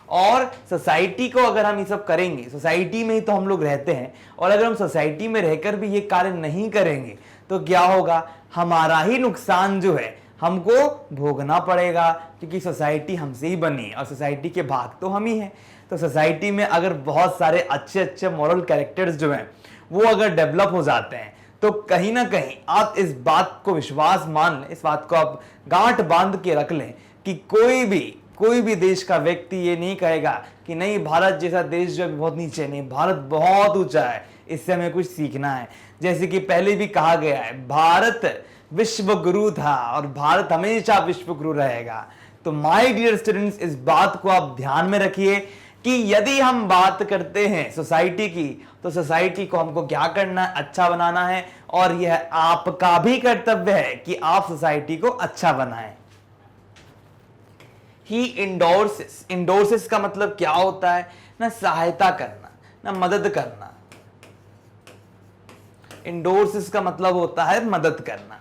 और सोसाइटी को अगर हम ये सब करेंगे, सोसाइटी में ही तो हम लोग रहते हैं, और अगर हम सोसाइटी में रहकर भी ये कार्य नहीं करेंगे तो क्या होगा, हमारा ही नुकसान जो है हमको भोगना पड़ेगा, क्योंकि सोसाइटी हमसे ही बनी है और सोसाइटी के भाग तो हम ही हैं। तो सोसाइटी में अगर बहुत सारे अच्छे अच्छे मॉरल कैरेक्टर्स जो हैं वो अगर डेवलप हो जाते हैं, तो कहीं ना कहीं आप इस बात को विश्वास मान लें, इस बात को आप गांठ बांध के रख लें कि कोई भी देश का व्यक्ति ये नहीं कहेगा कि नहीं भारत जैसा देश जो है बहुत नीचे, नहीं, भारत बहुत ऊंचा है, इससे हमें कुछ सीखना है। जैसे कि पहले भी कहा गया है, भारत विश्व गुरु था और भारत हमेशा विश्व गुरु रहेगा। तो माय डियर स्टूडेंट्स, इस बात को आप ध्यान में रखिए कि यदि हम बात करते हैं सोसाइटी की, तो सोसाइटी को हमको क्या करना है, अच्छा बनाना है। और यह आपका भी कर्तव्य है कि आप सोसाइटी को अच्छा बनाएं। ही इंडोर्सेस, इंडोर्सेस का मतलब क्या होता है ना, सहायता करना, ना मदद करना। इंडोर्सेस का मतलब होता है मदद करना।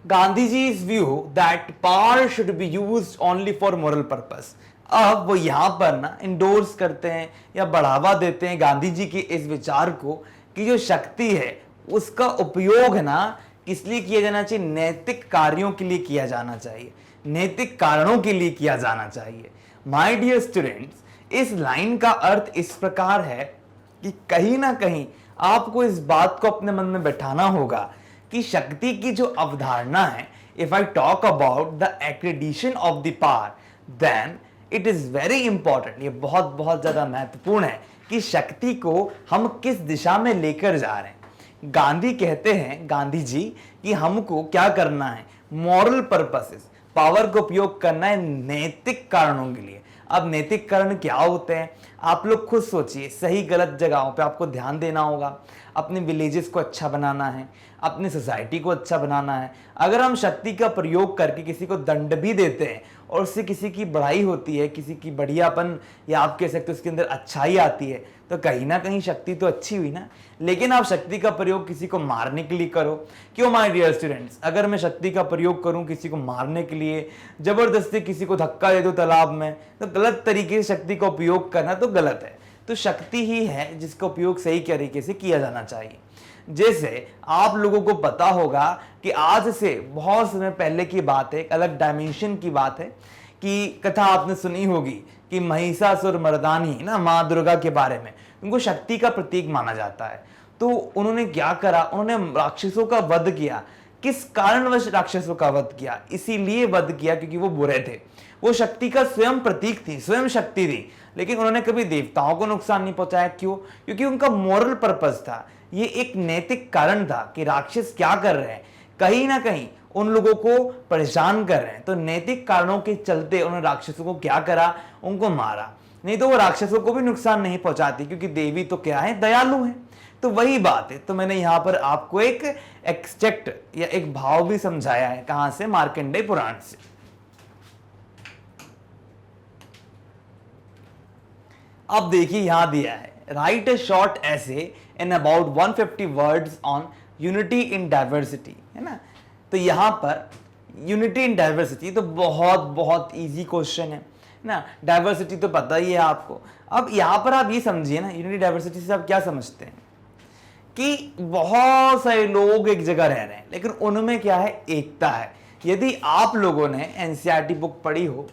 Gandhi ji is view that power should be used only for moral purpose. अब वो यहां पर ना इंडोर्स करते हैं या बढ़ावा देते हैं गांधी जी के इस विचार को कि जो शक्ति है उसका उपयोग है ना किस लिए किया जाना चाहिए, नैतिक कार्यों के लिए किया जाना चाहिए, नैतिक कारणों के लिए किया जाना चाहिए। माय डियर स्टूडेंट्स, इस लाइन का अर्थ इस प्रकार है कि कहीं ना कहीं आपको इस बात को अपने मन में बैठाना होगा कि शक्ति की जो अवधारणा है, if I talk about the accreditation of the power, then it is very important, ये बहुत बहुत ज्यादा महत्वपूर्ण है कि शक्ति को हम किस दिशा में लेकर जा रहे हैं। गांधी कहते हैं, गांधी जी, कि हमको क्या करना है, मॉरल पर्पसेस, पावर को उपयोग करना है नैतिक कारणों के लिए। अब नैतिक कारण क्या होते हैं, आप लोग खुद सोचिए। सही गलत जगहों पे आपको ध्यान देना होगा, अपने विलेजेस को अच्छा बनाना है, अपनी सोसाइटी को अच्छा बनाना है। अगर हम शक्ति का प्रयोग करके किसी को दंड भी देते हैं और उससे किसी की बढ़ाई होती है, किसी की बढ़ियापन या आप कह सकते हो उसके अंदर अच्छाई आती है, तो कहीं ना कहीं शक्ति तो अच्छी हुई ना। लेकिन आप शक्ति का प्रयोग किसी को मारने के लिए करो, क्यों माय डियर स्टूडेंट्स, अगर मैं शक्ति का प्रयोग करूं किसी को मारने के लिए, जबरदस्ती किसी को धक्का दे दो तालाब में, तो गलत तरीके से शक्ति का उपयोग करना तो गलत है। तो शक्ति ही है जिसका उपयोग सही तरीके से किया जाना चाहिए। जैसे आप लोगों को पता होगा कि आज से बहुत समय पहले की बात है, एक अलग डायमेंशन की बात है, कि कथा आपने सुनी होगी कि महिषासुर मर्दानी ना, माँ दुर्गा के बारे में, उनको शक्ति का प्रतीक माना जाता है। तो उन्होंने क्या करा, उन्होंने राक्षसों का वध किया। किस कारणवश राक्षसों का वध किया? इसीलिए वध किया क्योंकि वो बुरे थे, वो शक्ति का स्वयं प्रतीक थी, स्वयं शक्ति थी, लेकिन उन्होंने कभी देवताओं को नुकसान नहीं पहुंचाया। क्यों? क्योंकि उनका मोरल पर्पस था, ये एक नैतिक कारण था कि राक्षस क्या कर रहे हैं, कहीं ना कहीं उन लोगों को परेशान कर रहे हैं। तो नैतिक कारणों के चलते उन्होंने राक्षसों को क्या करा, उनको मारा। नहीं तो वो राक्षसों को भी नुकसान नहीं पहुंचाती, क्योंकि देवी तो क्या है, दयालु है। तो वही बात है। तो मैंने यहां पर आपको एक एक्सट्रैक्ट या एक भाव भी समझाया है। कहां से? मार्कंडेय पुराण से। अब देखिए यहां दिया है, राइट ए शॉर्ट ऐसे in about 150 words on unity in diversity, है ना। तो यहां पर यूनिटी इन डाइवर्सिटी तो बहुत बहुत इजी क्वेश्चन है ना। डाइवर्सिटी तो पता ही है आपको। अब यहां पर आप ये समझिए ना, यूनिटी डाइवर्सिटी से आप क्या समझते हैं कि बहुत सारे लोग एक जगह रह रहे हैं, लेकिन उनमें क्या है, एकता है। यदि आप लोगों ने एनसीईआरटी बुक पढ़ी हो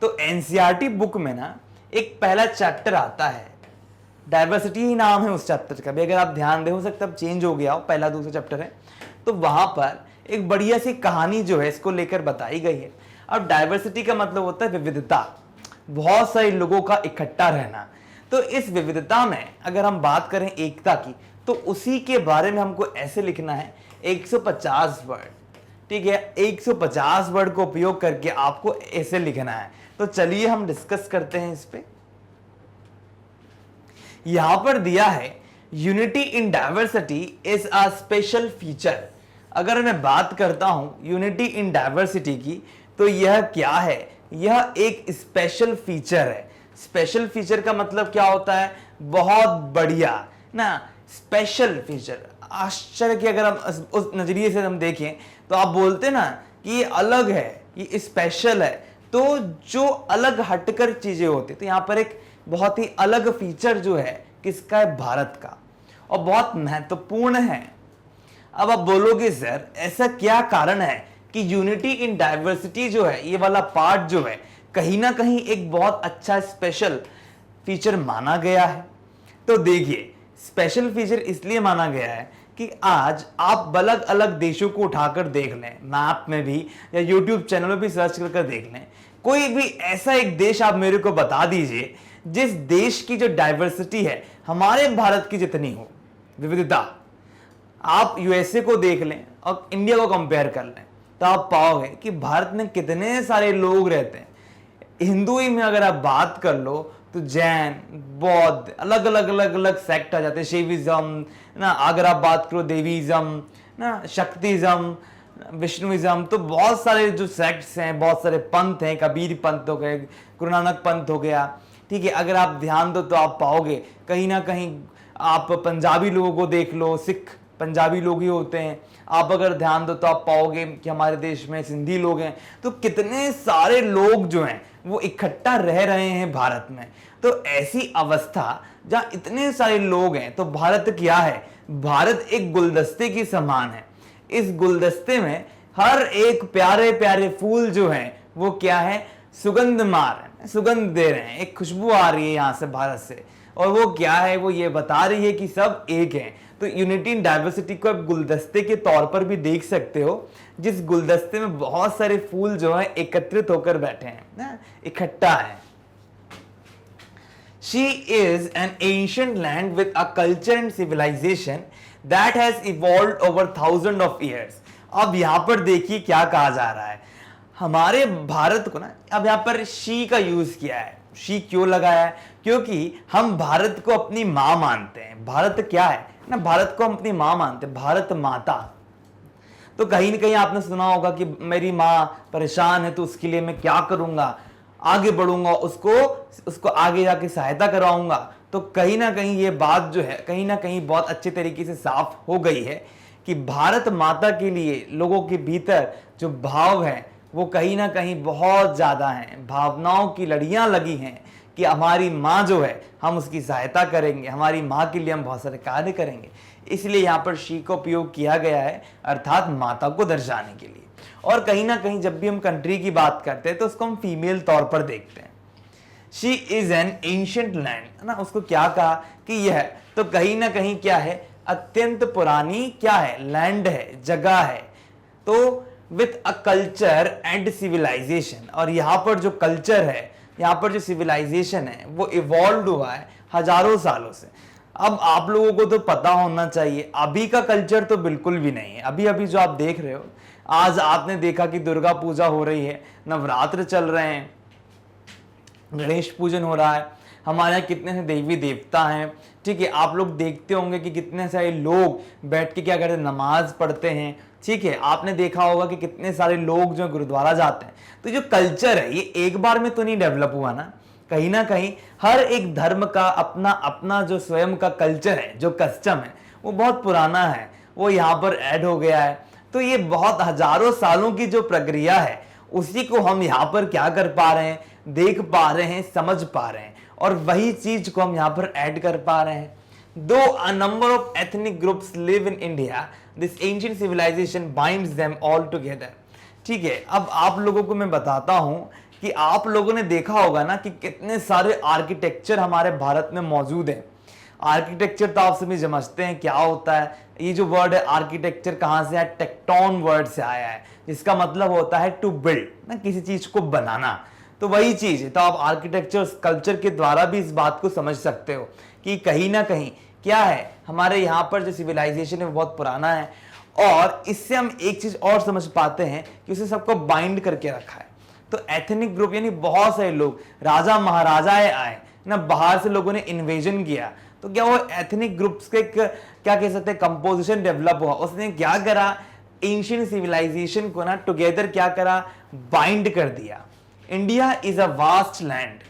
तो एनसीईआरटी बुक में ना एक पहला चैप्टर आता है, डाइवर्सिटी ही नाम है उस चैप्टर का भी। अगर आप ध्यान दे, हो सकता है अब चेंज हो गया हो, पहला दूसरा चैप्टर है। तो वहां पर एक बढ़िया सी कहानी जो है इसको लेकर बताई गई है। अब डाइवर्सिटी का मतलब होता है विविधता, बहुत सारे लोगों का इकट्ठा रहना। तो इस विविधता में अगर हम बात करें एकता की, तो उसी के बारे में हमको ऐसे लिखना है 150 वर्ड, ठीक है। 150 वर्ड को उपयोग करके आपको ऐसे लिखना है। तो चलिए हम डिस्कस करते हैं इस पे। यहां पर दिया है, unity in diversity is a special feature. अगर मैं बात करता हूं यूनिटी इन डाइवर्सिटी की, तो यह क्या है, यह एक स्पेशल फीचर है। स्पेशल फीचर का मतलब क्या होता है, बहुत बढ़िया ना, स्पेशल फीचर। आश्चर्य की अगर हम उस नजरिए से हम देखें तो आप बोलते ना कि ये अलग है, ये स्पेशल है। तो जो अलग हटकर चीजें होती, तो यहां पर एक बहुत ही अलग फीचर जो है किसका है, भारत का, और बहुत महत्वपूर्ण है। अब आप बोलोगे सर ऐसा क्या कारण है कि यूनिटी इन डाइवर्सिटी जो है, ये वाला पार्ट जो है, कहीं ना कहीं एक बहुत अच्छा स्पेशल फीचर माना गया है। तो देखिए, स्पेशल फीचर इसलिए माना गया है कि आज आप अलग अलग देशों को उठाकर देख लें, मैप में भी या यूट्यूब चैनल में भी सर्च कर देख लें, कोई भी ऐसा एक देश आप मेरे को बता दीजिए जिस देश की जो डाइवर्सिटी है हमारे भारत की जितनी हो, विविधता। आप यूएसए को देख लें और इंडिया को कंपेयर कर लें, तो आप पाओगे कि भारत में कितने सारे लोग रहते हैं। हिंदू ही में अगर आप बात कर लो तो जैन, बौद्ध, अलग अलग अलग अलग सेक्ट आ जाते हैं, शैविज्म ना, अगर आप बात करो देवीज्म ना, शक्तिज्म, विष्णुइज्म, तो बहुत सारे जो सेक्ट्स हैं, बहुत सारे पंथ हैं, कबीर पंथ हो गए, गुरु नानक पंथ हो गया, ठीक है। अगर आप ध्यान दो तो आप पाओगे कहीं ना कहीं, आप पंजाबी लोगों को देख लो, सिख पंजाबी लोग ही होते हैं। आप अगर ध्यान दो तो आप पाओगे कि हमारे देश में सिंधी लोग हैं। तो कितने सारे लोग जो हैं वो इकट्ठा रह रहे हैं भारत में। तो ऐसी अवस्था जहां इतने सारे लोग हैं, तो भारत क्या है, भारत एक गुलदस्ते की समान है। इस गुलदस्ते में हर एक प्यारे प्यारे फूल जो हैं वो क्या है, सुगंध मार, सुगंध दे रहे हैं, एक खुशबू आ रही है यहां से, भारत से, और वो क्या है, वो ये बता रही है कि सब एक हैं। तो यूनिटी इन डाइवर्सिटी को आप गुलदस्ते के तौर पर भी देख सकते हो, जिस गुलदस्ते में बहुत सारे फूल जो है एकत्रित होकर बैठे हैं ना, इकट्ठा है। She is an ancient land with a culture and civilization that has evolved over thousands of years. अब यहां पर देखिए क्या कहा जा रहा है, हमारे भारत को ना, अब यहां पर शी का यूज किया है। शी क्यों लगाया है, क्योंकि हम भारत को अपनी मां मानते हैं। भारत क्या है ना, भारत को हम अपनी मां मानते हैं, भारत माता। तो कहीं ना कहीं आपने सुना होगा कि मेरी मां परेशान है तो उसके लिए मैं क्या करूंगा, आगे बढ़ूंगा, उसको आगे जाके सहायता कराऊंगा। तो कहीं ना कहीं ये बात जो है कहीं ना कहीं बहुत अच्छे तरीके से साफ हो गई है कि भारत माता के लिए लोगों के भीतर जो भाव है वो कहीं ना कहीं बहुत ज्यादा है, भावनाओं की लड़ियां लगी हैं कि हमारी माँ जो है हम उसकी सहायता करेंगे, हमारी माँ के लिए हम बहुत सारे कार्य करेंगे। इसलिए यहाँ पर शी का उपयोग किया गया है, अर्थात माता को दर्शाने के लिए। और कहीं ना कहीं जब भी हम कंट्री की बात करते हैं तो उसको हम फीमेल तौर पर देखते हैं। She is an ancient land, है ना, उसको क्या कहा कि यह तो कहीं ना कहीं क्या है, अत्यंत पुरानी क्या है, लैंड है, जगह है। तो with a culture and civilisation, और यहां पर जो कल्चर है, यहां पर जो सिविलाइजेशन है वो इवॉल्व हुआ है हजारों सालों से। अब आप लोगों को तो पता होना चाहिए, अभी का कल्चर तो बिल्कुल भी नहीं है। अभी अभी जो आप देख रहे हो, आज आपने देखा कि दुर्गा पूजा हो रही है, नवरात्र चल रहे हैं, गणेश पूजन हो रहा है, हमारे यहाँ कितने से देवी देवता हैं, ठीक है। आप लोग देखते होंगे कि कितने सारे लोग बैठ के क्या करते हैं, नमाज पढ़ते हैं, ठीक है। आपने देखा होगा कि कितने सारे लोग जो गुरुद्वारा जाते हैं। तो जो कल्चर है ये एक बार में तो नहीं डेवलप हुआ ना कहीं हर एक धर्म का अपना अपना जो स्वयं का कल्चर है, जो कस्टम है, वो बहुत पुराना है, वो यहाँ पर ऐड हो गया है। तो ये बहुत हजारों सालों की जो प्रक्रिया है, उसी को हम यहाँ पर क्या कर पा रहे हैं, देख पा रहे हैं, समझ पा रहे हैं, और वही चीज को हम यहाँ पर ऐड कर पा रहे हैं। Though a number of ethnic groups live in India, this ancient civilisation binds them all together. ठीक है, अब आप लोगों को मैं बताता हूं कि आप लोगों ने देखा होगा ना कि कितने सारे आर्किटेक्चर हमारे भारत में मौजूद हैं। आर्किटेक्चर तो आप सभी समझते हैं क्या होता है। ये जो वर्ड है आर्किटेक्चर कहां से आया, टेक्टोन वर्ड से आया है, जिसका मतलब होता है टू बिल्ड, ना, किसी चीज को बनाना। तो वही चीज है। तो आप आर्किटेक्चर कल्चर के द्वारा भी इस बात को समझ सकते हो कि कहीं ना कहीं क्या है, हमारे यहाँ पर जो सिविलाइजेशन है वो बहुत पुराना है। और इससे हम एक चीज और समझ पाते हैं कि उसे सबको बाइंड करके रखा है। तो एथनिक ग्रुप यानी बहुत सारे लोग, राजा महाराजाएं आए ना, बाहर से लोगों ने इन्वेजन किया, तो क्या वो एथनिक ग्रुप्स के क्या कह सकते हैं, कंपोजिशन डेवलप हुआ। उसने क्या करा, एंशिएंट सिविलाइजेशन को ना टुगेदर क्या करा, बाइंड कर दिया। India is a vast land.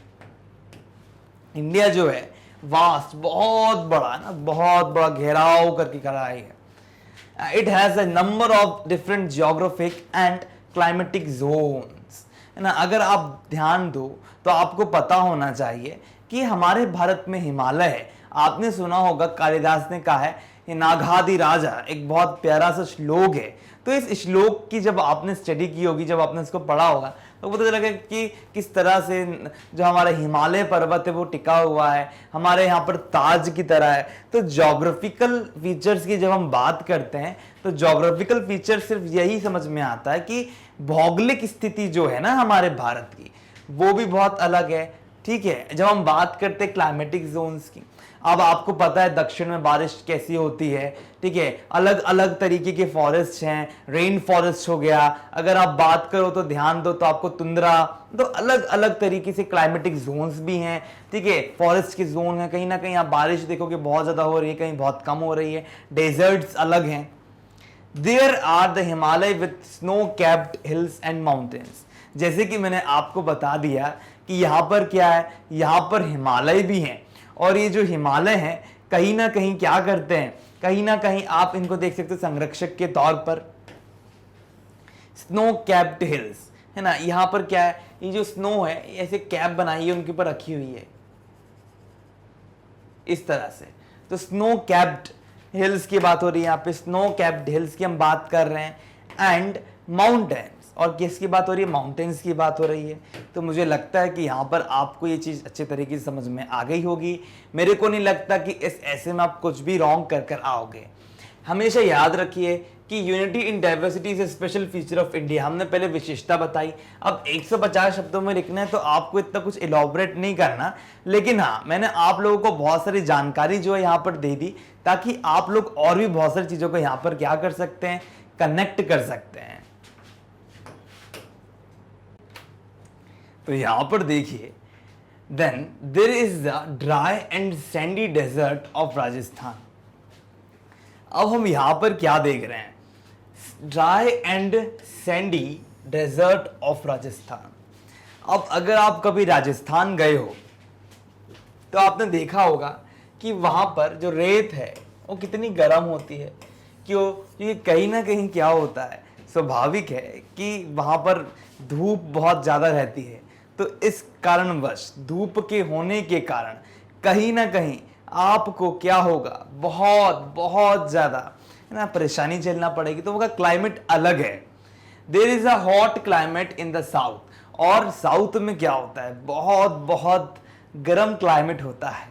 India जो है वास्ट, बहुत बड़ा ना, बहुत बड़ा घेराव करके खड़ा है। It has a number of different geographic and climatic zones, है ना। अगर आप ध्यान दो तो आपको पता होना चाहिए कि हमारे भारत में हिमालय है। आपने सुना होगा, कालिदास ने कहा है ये नागादि राजा, एक बहुत प्यारा सा श्लोक है। तो इस श्लोक की जब आपने स्टडी की होगी, जब आपने इसको पढ़ा होगा, तो पता चलेगा कि किस तरह से जो हमारा हिमालय पर्वत है वो टिका हुआ है, हमारे यहाँ पर ताज की तरह है। तो ज्योग्राफिकल फीचर्स की जब हम बात करते हैं, तो ज्योग्राफिकल फीचर सिर्फ यही समझ में आता है कि भौगोलिक स्थिति जो है ना हमारे भारत की, वो भी बहुत अलग है। ठीक है, जब हम बात करते हैं क्लाइमेटिक जोन्स की, अब आपको पता है दक्षिण में बारिश कैसी होती है, ठीक है, अलग अलग तरीके के फॉरेस्ट हैं, रेन फॉरेस्ट हो गया। अगर आप बात करो तो ध्यान दो तो आपको तुंद्रा, तो अलग अलग तरीके से क्लाइमेटिक जोन्स भी हैं, ठीक है, फॉरेस्ट के जोन है। कहीं ना कहीं आप बारिश देखोगे बहुत ज्यादा हो रही है, कहीं बहुत कम हो रही है। डेजर्ट्स अलग हैं। There are the Himalaya with snow capped hills and mountains. जैसे कि मैंने आपको बता दिया कि यहाँ पर क्या है, यहाँ पर हिमालय भी हैं, और ये जो हिमालय हैं कहीं ना कहीं क्या करते हैं, कहीं ना कहीं आप इनको देख सकते हो संरक्षक के तौर पर। स्नो कैप्ड हिल्स, है ना, यहाँ पर क्या है, ये जो स्नो है ऐसे कैप बनाई है उनके ऊपर रखी हुई है इस तरह से। तो स्नो कैप्ड हिल्स की बात हो रही है, यहाँ पे स्नो कैप्ड हिल्स की हम बात कर रहे हैं। एंड माउंटेन्स, और किसकी बात हो रही है, माउंटेन्स की बात हो रही है। तो मुझे लगता है कि यहाँ पर आपको ये चीज़ अच्छे तरीके से समझ में आ गई होगी। मेरे को नहीं लगता कि इस ऐसे में आप कुछ भी रॉन्ग कर कर आओगे। हमेशा याद रखिए कि unity in diversity is a special feature of India. हमने पहले विशेषता बताई, अब 150 शब्दों में लिखना है तो आपको इतना कुछ इलॉबरेट नहीं करना, लेकिन हाँ, मैंने आप लोगों को बहुत सारी जानकारी जो है यहाँ पर दे दी, ताकि आप लोग और भी बहुत सारी चीज़ों को यहाँ पर क्या कर सकते हैं, कनेक्ट कर सकते हैं। तो यहां पर देखिए, then there is the dry and sandy desert of Rajasthan. अब हम यहां पर क्या देख रहे हैं, dry and sandy desert of Rajasthan. अब अगर आप कभी राजस्थान गए हो तो आपने देखा होगा कि वहां पर जो रेत है वो कितनी गर्म होती है। क्यों? क्योंकि कहीं ना कहीं क्या होता है, स्वाभाविक है कि वहां पर धूप बहुत ज्यादा रहती है। तो इस कारणवश, धूप के होने के कारण कहीं ना कहीं आपको क्या होगा, बहुत बहुत ज्यादा, है ना, परेशानी झेलना पड़ेगी। तो वह क्लाइमेट अलग है। There is a hot climate in the south, और साउथ में क्या होता है, बहुत बहुत गर्म क्लाइमेट होता है,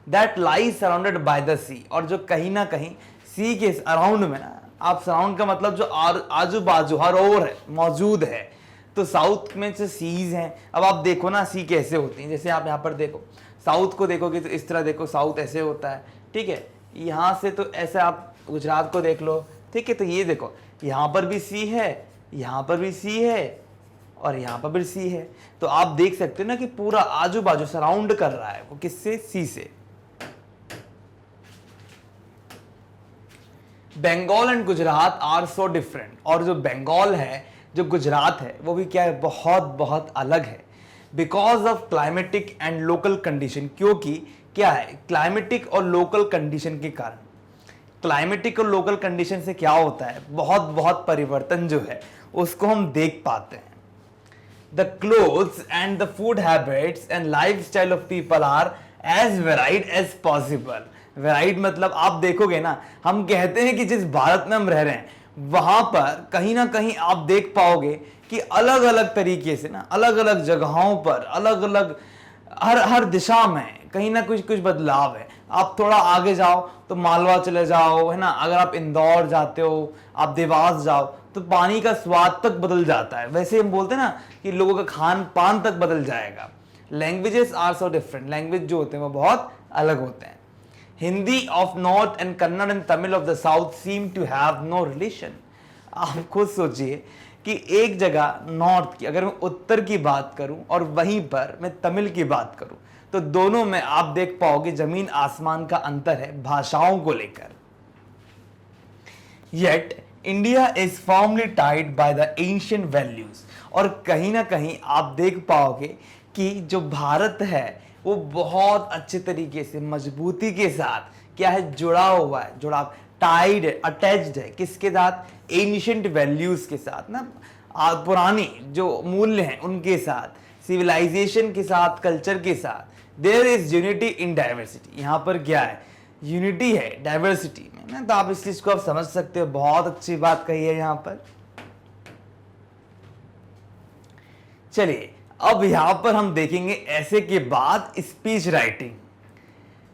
that lies surrounded by the sea, और जो कहीं ना कहीं सी के अराउंड में ना, आप सराउंड का मतलब जो आजू बाजू हर ओर है मौजूद है, तो साउथ में जो सीज हैं, अब आप देखो ना सी कैसे होती हैं, जैसे आप यहाँ पर देखो साउथ को देखोगे तो इस तरह देखो, साउथ ऐसे होता है, ठीक है, यहाँ से तो ऐसे आप गुजरात को देख लो, ठीक है, तो ये देखो यहाँ पर भी सी है, यहाँ पर भी सी है, और यहाँ पर भी सी है, तो आप देख सकते हो ना कि पूरा आजू बाजू सराउंड कर रहा है वो किससे, सी से। Bengal and Gujarat are so different, और जो बंगाल है, जो गुजरात है, वो भी क्या है, बहुत बहुत अलग है, because of climatic and local condition, क्योंकि क्या है, क्लाइमेटिक और लोकल कंडीशन के कारण। क्लाइमेटिक और लोकल कंडीशन से क्या होता है, बहुत बहुत परिवर्तन जो है उसको हम देख पाते हैं। The clothes and the food habits and lifestyle of people are as varied as possible. Varied मतलब आप देखोगे ना, हम कहते हैं कि जिस भारत में हम रह रहे हैं वहां पर कहीं ना कहीं आप देख पाओगे कि अलग अलग तरीके से ना, अलग अलग जगहों पर, अलग अलग हर हर दिशा में कहीं ना कुछ कुछ बदलाव है। आप थोड़ा आगे जाओ तो मालवा चले जाओ, है ना, अगर आप इंदौर जाते हो, आप देवास जाओ, तो पानी का स्वाद तक बदल जाता है। वैसे हम बोलते हैं ना कि लोगों का खान पान तक बदल जाएगा। Languages are so different, language जो होते हैं वो बहुत अलग होते हैं। Hindi of north and Kannada and Tamil of the south seem to have no relation. आप खुद सोचिए कि एक जगह नॉर्थ की, अगर मैं उत्तर की बात करूं और वहीं पर मैं तमिल की बात करूं, तो दोनों में आप देख पाओगे जमीन आसमान का अंतर है भाषाओं को लेकर। Yet India is firmly tied by the ancient values, और कहीं ना कहीं आप देख पाओगे कि जो भारत है वो बहुत अच्छे तरीके से मजबूती के साथ क्या है, जुड़ा हुआ है, जुड़ाव, टाइड है, अटैच्ड है, किसके साथ, एंशिएंट वैल्यूज के साथ ना, पुरानी जो मूल्य हैं उनके साथ, सिविलाइजेशन के साथ, कल्चर के साथ। There is unity in diversity, यहाँ पर क्या है, यूनिटी है डाइवर्सिटी में ना, तो आप इस चीज को आप समझ सकते हो। बहुत अच्छी बात कही है यहाँ पर। चलिए अब यहां पर हम देखेंगे ऐसे के बाद speech writing.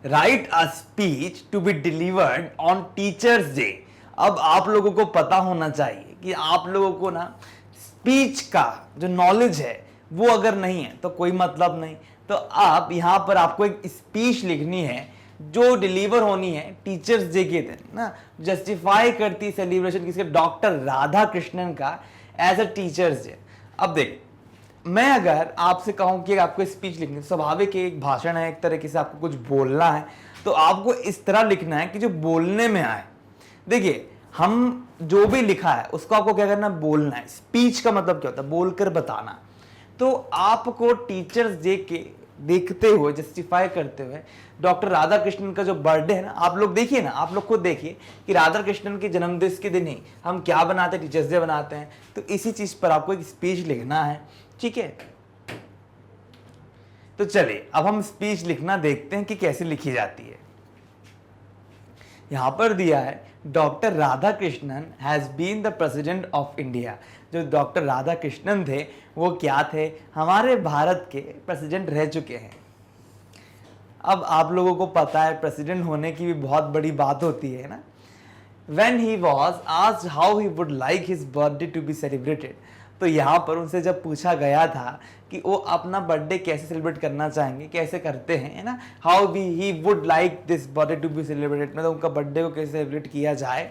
Write a speech to be delivered on teachers day. अब आप लोगों को पता होना चाहिए कि आप लोगों को ना स्पीच का जो नॉलेज है वो अगर नहीं है तो कोई मतलब नहीं। तो आप यहां पर आपको एक स्पीच लिखनी है जो डिलीवर होनी है टीचर्स डे के दिन ना, जस्टिफाई करती सेलिब्रेशन किसके, डॉक्टर राधा कृष्णन का एज अ टीचर्स डे। अब देख, मैं अगर आपसे कहूं कि आपको स्पीच लिखनी है, स्वाभाविक एक भाषण है, एक तरीके से आपको कुछ बोलना है, तो आपको इस तरह लिखना है कि जो बोलने में आए। देखिए हम जो भी लिखा है उसको आपको क्या करना है, बोलना है। स्पीच का मतलब क्या होता है, बोलकर बताना। तो आपको टीचर्स डे के देखते हुए, जस्टिफाई करते हुए, डॉक्टर राधा कृष्णन का जो बर्थडे है ना, आप लोग देखिए ना, आप लोग खुद देखिए कि राधा कृष्णन के जन्मदिन के दिन ही हम क्या बनाते हैं, टीचर्स डे बनाते हैं। तो इसी चीज पर आपको एक स्पीच लिखना है, ठीक है। तो चलिए अब हम स्पीच लिखना देखते हैं कि कैसे लिखी जाती है। यहां पर दिया है, doctor Radhakrishnan has been the president of India. जो डॉक्टर राधा कृष्णन थे वो क्या थे, हमारे भारत के प्रेसिडेंट रह चुके हैं। अब आप लोगों को पता है प्रेसिडेंट होने की भी बहुत बड़ी बात होती है ना। When he was asked how he would like his birthday to be celebrated, तो यहाँ पर उनसे जब पूछा गया था कि वो अपना बर्थडे कैसे सेलिब्रेट करना चाहेंगे, कैसे करते हैं, है ना, how be he would like this birthday to be celebrated, मतलब उनका बर्थडे को कैसे सेलिब्रेट किया जाए।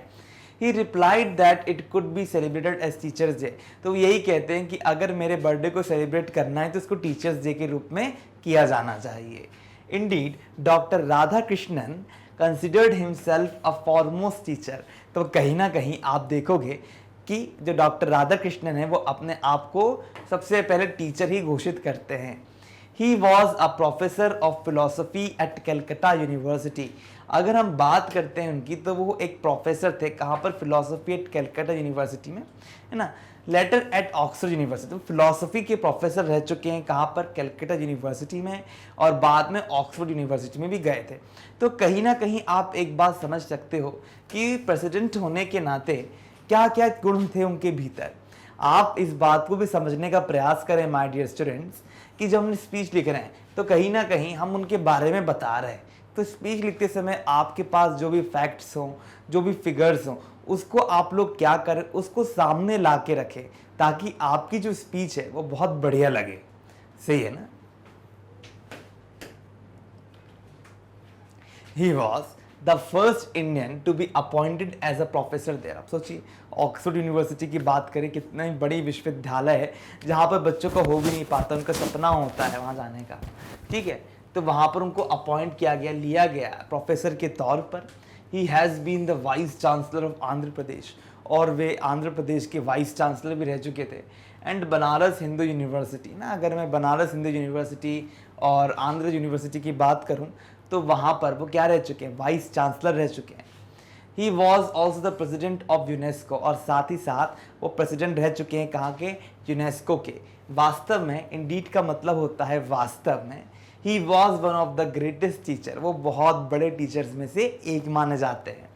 He replied that it could be celebrated as teachers day. तो यही कहते हैं कि अगर मेरे बर्थडे को सेलिब्रेट करना है तो उसको टीचर्स डे के रूप में किया जाना चाहिए। Indeed doctor Radha Krishnan considered himself a foremost teacher. तो कहीं ना कहीं आप देखोगे कि जो डॉक्टर राधा कृष्णन है वो अपने आप को सबसे पहले टीचर ही घोषित करते हैं। He was a professor of philosophy at Calcutta university. अगर हम बात करते हैं उनकी, तो वो एक प्रोफेसर थे, कहाँ पर, फिलोसफी एट कलकत्ता यूनिवर्सिटी में, है ना। Later at Oxford university, philosophy के प्रोफेसर रह चुके हैं, कहाँ पर, कलकत्ता यूनिवर्सिटी में, और बाद में ऑक्सफोर्ड यूनिवर्सिटी में भी गए थे। तो कहीं ना कहीं आप एक बात समझ सकते हो कि प्रेसिडेंट होने के नाते क्या क्या गुण थे उनके भीतर। आप इस बात को भी समझने का प्रयास करें माय डियर स्टूडेंट्स कि जब हम स्पीच लिख रहे हैं तो कहीं ना कहीं हम उनके बारे में बता रहे हैं। तो स्पीच लिखते समय आपके पास जो भी फैक्ट्स हों, जो भी फिगर्स हों, उसको आप लोग क्या करें, उसको सामने ला के रखें ताकि आपकी जो स्पीच है वो बहुत बढ़िया लगे। सही है ना? He was the first Indian to be appointed as a professor there। आप सोचिए, ऑक्सफोर्ड यूनिवर्सिटी की बात करें, कितना ही बड़ी विश्वविद्यालय है जहाँ पर बच्चों का हो भी नहीं पाता, उनका सपना होता है वहाँ जाने का। ठीक है, तो वहाँ पर उनको अपॉइंट किया गया, लिया गया प्रोफेसर के तौर पर। He has been the vice chancellor of Andhra Pradesh, और वे आंध्र प्रदेश के वाइस चांसलर भी रह चुके थे। एंड बनारस हिंदू यूनिवर्सिटी ना, अगर मैं बनारस हिंदू यूनिवर्सिटी और आंध्र यूनिवर्सिटी की बात करूं तो वहाँ पर वो क्या रह चुके हैं, वाइस चांसलर रह चुके हैं। He was also the president of UNESCO, और साथ ही साथ वो प्रेसिडेंट रह चुके हैं कहाँ के, यूनेस्को के। वास्तव में इंडीड का मतलब होता है वास्तव में। He was one of the greatest teacher, वो बहुत बड़े टीचर्स में से एक माने जाते हैं।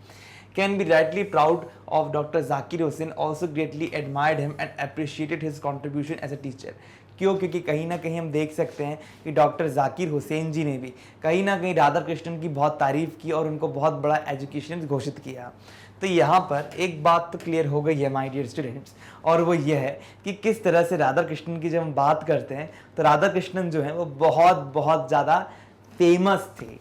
Can be rightly proud of Dr. Zakir Hussain, also greatly admired him and appreciated his contribution as a teacher। क्यों? क्योंकि कहीं ना कहीं हम देख सकते हैं कि डॉक्टर जाकिर हुसैन जी ने भी कहीं ना कहीं राधा कृष्णन की बहुत तारीफ की और उनको बहुत बड़ा एजुकेशन घोषित किया। तो यहाँ पर एक बात तो क्लियर हो गई है माय डियर स्टूडेंट्स, और वो ये है कि किस तरह से राधा कृष्णन की जब हम बात करते हैं तो राधा कृष्णन जो है वो बहुत बहुत ज़्यादा फेमस थे।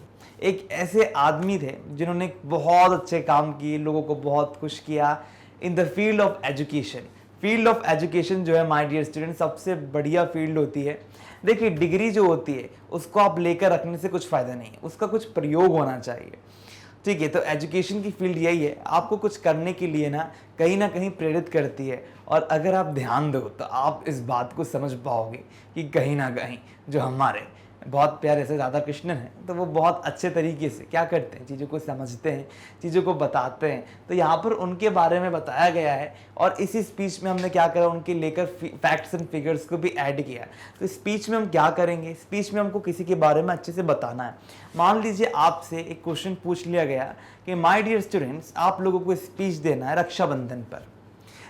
एक ऐसे आदमी थे जिन्होंने बहुत अच्छे काम किए, लोगों को बहुत खुश किया in the field of education. Field of education जो है माय डियर स्टूडेंट सबसे बढ़िया फील्ड होती है। देखिए, डिग्री जो होती है उसको आप लेकर रखने से कुछ फ़ायदा नहीं है, उसका कुछ प्रयोग होना चाहिए। ठीक है, तो एजुकेशन की फील्ड यही है, आपको कुछ करने के लिए ना कहीं प्रेरित करती है। और अगर आप ध्यान दो तो आप इस बात को समझ पाओगे कि कहीं ना कहीं जो हमारे बहुत प्यारे से राधा कृष्णन हैं तो वो बहुत अच्छे तरीके से क्या करते हैं, चीज़ों को समझते हैं, चीज़ों को बताते हैं। तो यहाँ पर उनके बारे में बताया गया है और इसी स्पीच में हमने क्या करा, उनके लेकर फैक्ट्स एंड फिगर्स को भी ऐड किया। तो स्पीच में हम क्या करेंगे, स्पीच में हमको किसी के बारे में अच्छे से बताना है। मान लीजिए आपसे एक क्वेश्चन पूछ लिया गया कि माय डियर स्टूडेंट्स, आप लोगों को स्पीच देना है रक्षाबंधन पर।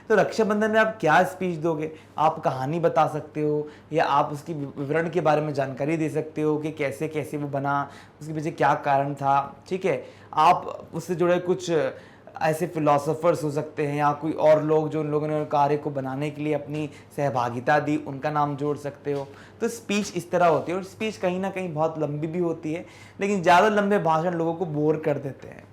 तो रक्षाबंधन में आप क्या स्पीच दोगे? आप कहानी बता सकते हो या आप उसकी विवरण के बारे में जानकारी दे सकते हो कि कैसे कैसे वो बना, उसके पीछे क्या कारण था। ठीक है, आप उससे जुड़े कुछ ऐसे फिलोसोफर्स हो सकते हैं या कोई और लोग जो उन लोगों ने कार्य को बनाने के लिए अपनी सहभागिता दी, उनका नाम जोड़ सकते हो। तो स्पीच इस तरह होती है और स्पीच कहीं ना कहीं बहुत लंबी भी होती है, लेकिन ज़्यादा लंबे भाषण लोगों को बोर कर देते हैं।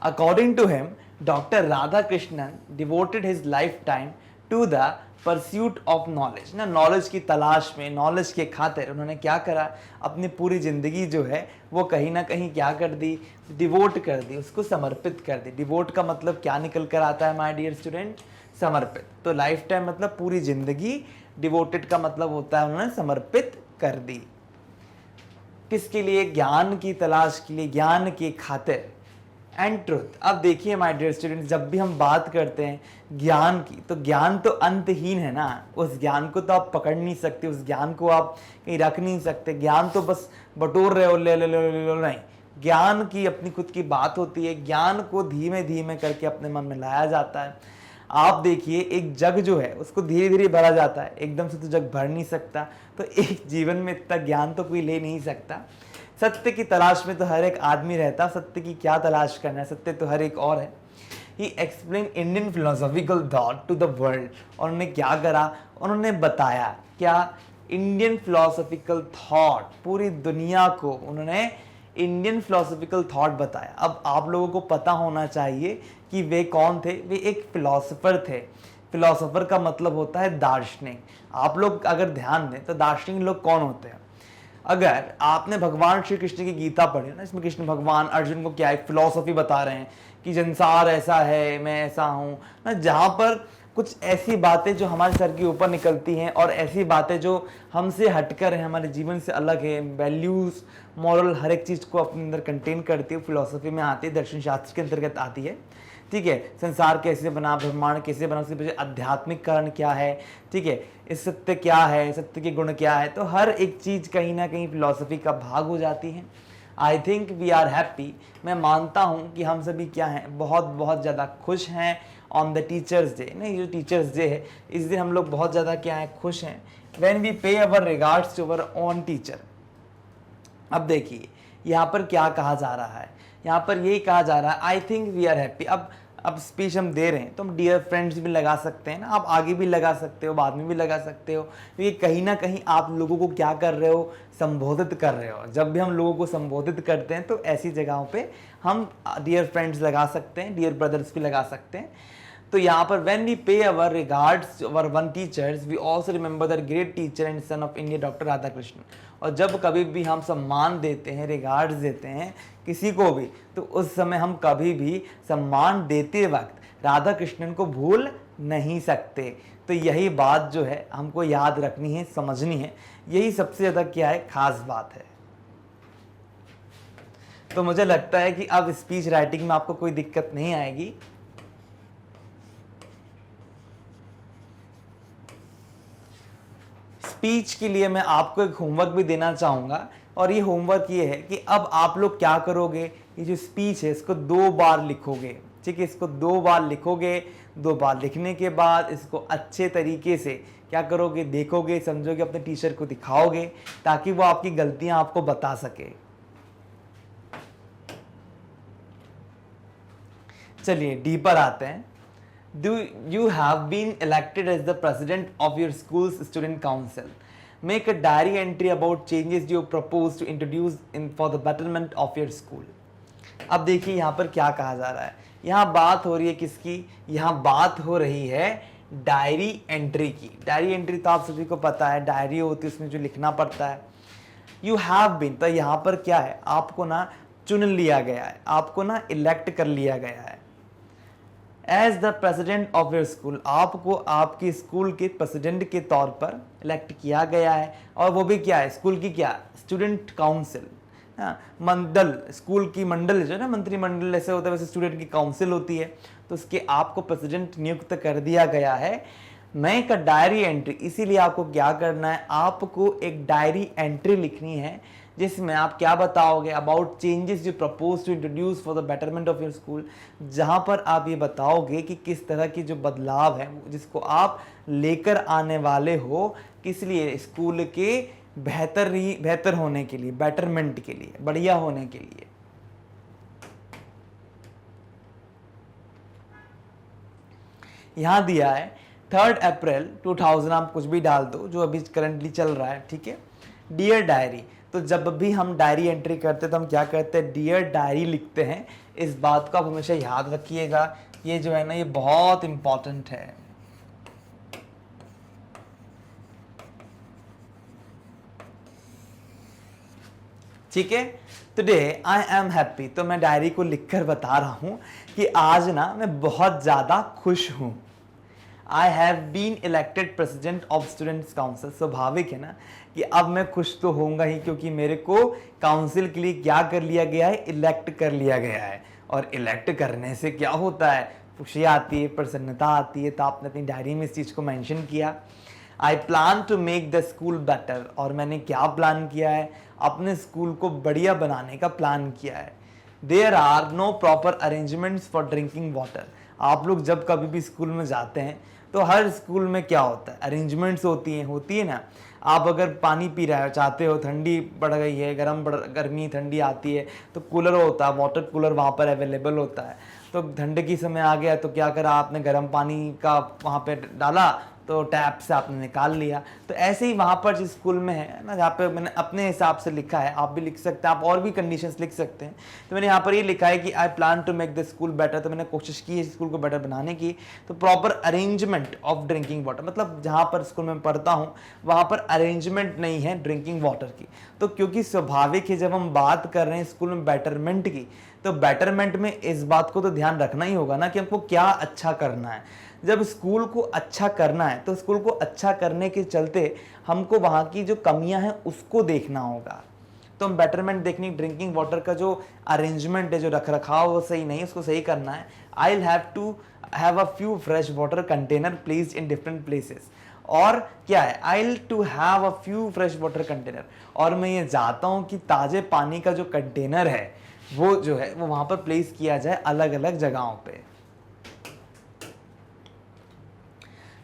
According to him, Dr. Radhakrishnan devoted his lifetime to the pursuit of knowledge। ना, नॉलेज की तलाश में, नॉलेज के खातिर उन्होंने क्या करा, अपनी पूरी ज़िंदगी जो है वो कहीं ना कहीं क्या कर दी, डिवोट कर दी, उसको समर्पित कर दी। डिवोट का मतलब क्या निकल कर आता है माय डियर स्टूडेंट, समर्पित। तो लाइफ टाइम मतलब पूरी ज़िंदगी, डिवोटेड का मतलब होता है उन्होंने समर्पित कर दी। किसके लिए? ज्ञान की तलाश के लिए, ज्ञान के खातिर एंड ट्रुथ। अब देखिए माय डियर स्टूडेंट्स, जब भी हम बात करते हैं ज्ञान की, तो ज्ञान तो अंतहीन है ना, उस ज्ञान को तो आप पकड़ नहीं सकते, उस ज्ञान को आप कहीं रख नहीं सकते। ज्ञान तो बस बटोर रहे हो, ले ले ले ले लो, नहीं। ज्ञान की अपनी खुद की बात होती है, ज्ञान को धीमे धीमे करके अपने मन में लाया जाता है। आप देखिए, एक जग जो है उसको धीरे धीरे भरा जाता है, एकदम से तो जग भर नहीं सकता। तो एक जीवन में इतना ज्ञान तो कोई ले नहीं सकता। सत्य की तलाश में तो हर एक आदमी रहता, सत्य की क्या तलाश करना है, सत्य तो हर एक और है। He explain Indian philosophical thought to the world. और उन्होंने क्या करा, उन्होंने बताया क्या, इंडियन फिलोसॉफिकल थॉट, पूरी दुनिया को उन्होंने इंडियन फिलोसॉफिकल थॉट बताया। अब आप लोगों को पता होना चाहिए कि वे कौन थे, वे एक फिलोसोफर थे। फिलोसोफर का मतलब होता है दार्शनिक। आप लोग अगर ध्यान दें तो दार्शनिक लोग कौन होते हैं? अगर आपने भगवान श्री कृष्ण की गीता पढ़ी ना, इसमें कृष्ण भगवान अर्जुन को क्या एक फिलॉसफी बता रहे हैं कि संसार ऐसा है, मैं ऐसा हूँ ना, जहाँ पर कुछ ऐसी बातें जो हमारे सर के ऊपर निकलती हैं और ऐसी बातें जो हमसे हटकर हैं, हमारे जीवन से अलग है, वैल्यूज़, मॉरल, हर एक चीज़ को अपने अंदर कंटेन करती है, फिलॉसफी में आती है, दर्शन शास्त्र के अंतर्गत आती है। ठीक है, संसार कैसे बना, ब्रह्मांड कैसे बना, उसके पीछे आध्यात्मिक कारण क्या है, ठीक है, इस सत्य क्या है, सत्य के गुण क्या है। तो हर एक चीज़ कहीं ना कहीं फिलॉसफी का भाग हो जाती है। I think we are happy, मैं मानता हूँ कि हम सभी क्या हैं, बहुत बहुत ज़्यादा खुश हैं ऑन द टीचर्स डे। नहीं, जो टीचर्स डे है इस दिन हम लोग बहुत ज़्यादा क्या है, खुश हैं। When we pay our regards to our own teacher. अब देखिए यहाँ पर क्या कहा जा रहा है, यहाँ पर यही कहा जा रहा है I think we are happy. अब स्पीच हम दे रहे हैं तो हम डियर फ्रेंड्स भी लगा सकते हैं ना, आप आगे भी लगा सकते हो, बाद में भी लगा सकते हो, क्योंकि कहीं ना कहीं आप लोगों को क्या कर रहे हो, संबोधित कर रहे हो। जब भी हम लोगों को संबोधित करते हैं तो ऐसी जगहों पे हम डियर फ्रेंड्स लगा सकते हैं, डियर ब्रदर्स भी लगा सकते हैं। तो यहाँ पर when we pay our regards to our one teachers, we also remember the great teacher and son of India, doctor Radha Krishnan. और जब कभी भी हम सम्मान देते हैं, रिगार्ड्स देते हैं किसी को भी, तो उस समय हम कभी भी सम्मान देते वक्त राधा कृष्णन को भूल नहीं सकते। तो यही बात जो है हमको याद रखनी है, समझनी है, यही सबसे ज़्यादा क्या है, खास बात है। तो मुझे लगता है कि अब स्पीच राइटिंग में आपको कोई दिक्कत नहीं आएगी। स्पीच के लिए मैं आपको एक होमवर्क भी देना चाहूँगा, और ये होमवर्क ये है कि अब आप लोग क्या करोगे, ये जो स्पीच है इसको 2 बार लिखोगे। ठीक है, इसको 2 बार लिखोगे। 2 बार लिखने के बाद इसको अच्छे तरीके से क्या करोगे, देखोगे, समझोगे, अपने टीचर को दिखाओगे ताकि वो आपकी गलतियां आपको बता सके। चलिए डीपर आते हैं। Do you have been elected as the president of your school's student council? Make a diary entry about changes you propose to introduce in for the betterment of your school. अब देखिए यहाँ पर क्या कहा जा रहा है, यहाँ बात हो रही है किसकी, यहाँ बात हो रही है डायरी एंट्री की। डायरी एंट्री तो आप सभी को पता है, डायरी होती है, उसमें जो लिखना पड़ता है। You have been, तो यहाँ पर क्या है, आपको ना चुन लिया गया है, आपको ना इलेक्ट कर लिया गया है as the president of your school. आपको आपके स्कूल के प्रेसिडेंट के तौर पर इलेक्ट किया गया है। और वो भी क्या है, स्कूल की क्या, स्टूडेंट काउंसिल, मंडल, स्कूल की मंडल जो है ना, मंत्रिमंडल ऐसे होता है, वैसे स्टूडेंट की काउंसिल होती है। तो उसके आपको प्रेसिडेंट नियुक्त कर दिया गया है। मैं का डायरी एंट्री, इसीलिए आपको क्या करना है, आपको एक डायरी एंट्री लिखनी है जिसमें आप क्या बताओगे, about changes you propose to introduce for the betterment of your school. जहां पर आप ये बताओगे कि किस तरह की जो बदलाव है जिसको आप लेकर आने वाले हो, किस लिए, स्कूल के बेहतर होने के लिए, बेटरमेंट के लिए, बढ़िया होने के लिए। यहां दिया है 3 अप्रैल 2000, आप कुछ भी डाल दो जो अभी करंटली चल रहा है। ठीक है, डियर डायरी। तो जब भी हम डायरी एंट्री करते हैं तो हम क्या करते हैं, डियर डायरी लिखते हैं। इस बात को आप हमेशा याद रखिएगा, ये जो है ना, ये बहुत इंपॉर्टेंट है। ठीक है, टुडे आई एम हैप्पी, तो मैं डायरी को लिखकर बता रहा हूं कि आज ना मैं बहुत ज्यादा खुश हूं। I have been elected president of students council. स्वाभाविक है ना कि अब मैं खुश तो होऊंगा ही, क्योंकि मेरे को काउंसिल के लिए क्या कर लिया गया है, इलेक्ट कर लिया गया है। और इलेक्ट करने से क्या होता है, खुशी आती है, प्रसन्नता आती है। तो आपने अपनी डायरी में इस चीज़ को मेंशन किया। I plan to make the school better, और मैंने क्या प्लान किया है, अपने स्कूल को बढ़िया बनाने का प्लान किया है। There are no proper arrangements for drinking water. आप लोग जब कभी भी स्कूल में जाते हैं तो हर स्कूल में क्या होता है, अरेंजमेंट्स होती है ना। आप अगर पानी पी रहे हो, चाहते हो, ठंडी बढ़ गई है, गर्मी ठंडी आती है, तो कूलर होता है, वाटर कूलर वहाँ पर अवेलेबल होता है। तो ठंडे की समय आ गया तो क्या करा आपने, गर्म पानी का वहाँ पे डाला, तो टैप से आपने निकाल लिया। तो ऐसे ही वहाँ पर जिस स्कूल में है ना, जहाँ पे मैंने अपने हिसाब से लिखा है, आप भी लिख सकते हैं, आप और भी कंडीशंस लिख सकते हैं। तो मैंने यहाँ पर ये लिखा है कि I plan to make the school better. तो मैंने कोशिश की है स्कूल को बेटर बनाने की। तो proper arrangement of drinking water, मतलब जहाँ पर स्कूल में पढ़ता हूँ वहाँ पर अरेंजमेंट नहीं है ड्रिंकिंग वाटर की। तो क्योंकि स्वाभाविक है, जब हम बात कर रहे हैं स्कूल में बेटरमेंट की, तो बेटरमेंट में इस बात को तो ध्यान रखना ही होगा ना कि हमको क्या अच्छा करना है। जब स्कूल को अच्छा करना है तो स्कूल को अच्छा करने के चलते हमको वहाँ की जो कमियां हैं उसको देखना होगा। तो हम बेटरमेंट देखनी, ड्रिंकिंग वाटर का जो अरेंजमेंट है, जो रख रखाव वो सही नहीं, उसको सही करना है। I will have to have a few fresh water container placed in different places. और क्या है, I to have a few fresh water container, और मैं ये चाहता हूँ कि ताजे पानी का जो कंटेनर है वो जो है वो वहां पर प्लेस किया जाए अलग अलग जगहों पे।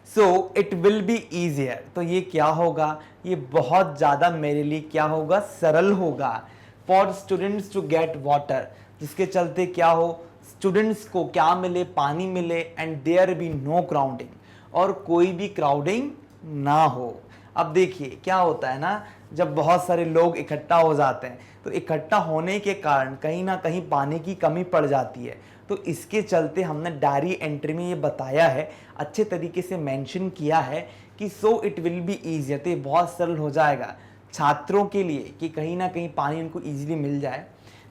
So it will be easier, तो ये क्या होगा, ये बहुत ज्यादा मेरे लिए क्या होगा, सरल होगा for students to get water, जिसके चलते क्या हो, स्टूडेंट्स को क्या मिले, पानी मिले, and there be no crowding, और कोई भी क्राउडिंग ना हो। अब देखिए क्या होता है ना, जब बहुत सारे लोग इकट्ठा हो जाते हैं तो इकट्ठा होने के कारण कहीं ना कहीं पानी की कमी पड़ जाती है, तो इसके चलते हमने डायरी एंट्री में ये बताया है, अच्छे तरीके से मेंशन किया है कि so it will be easier, तो ये बहुत सरल हो जाएगा छात्रों के लिए कि कहीं ना कहीं पानी उनको ईजिली मिल जाए।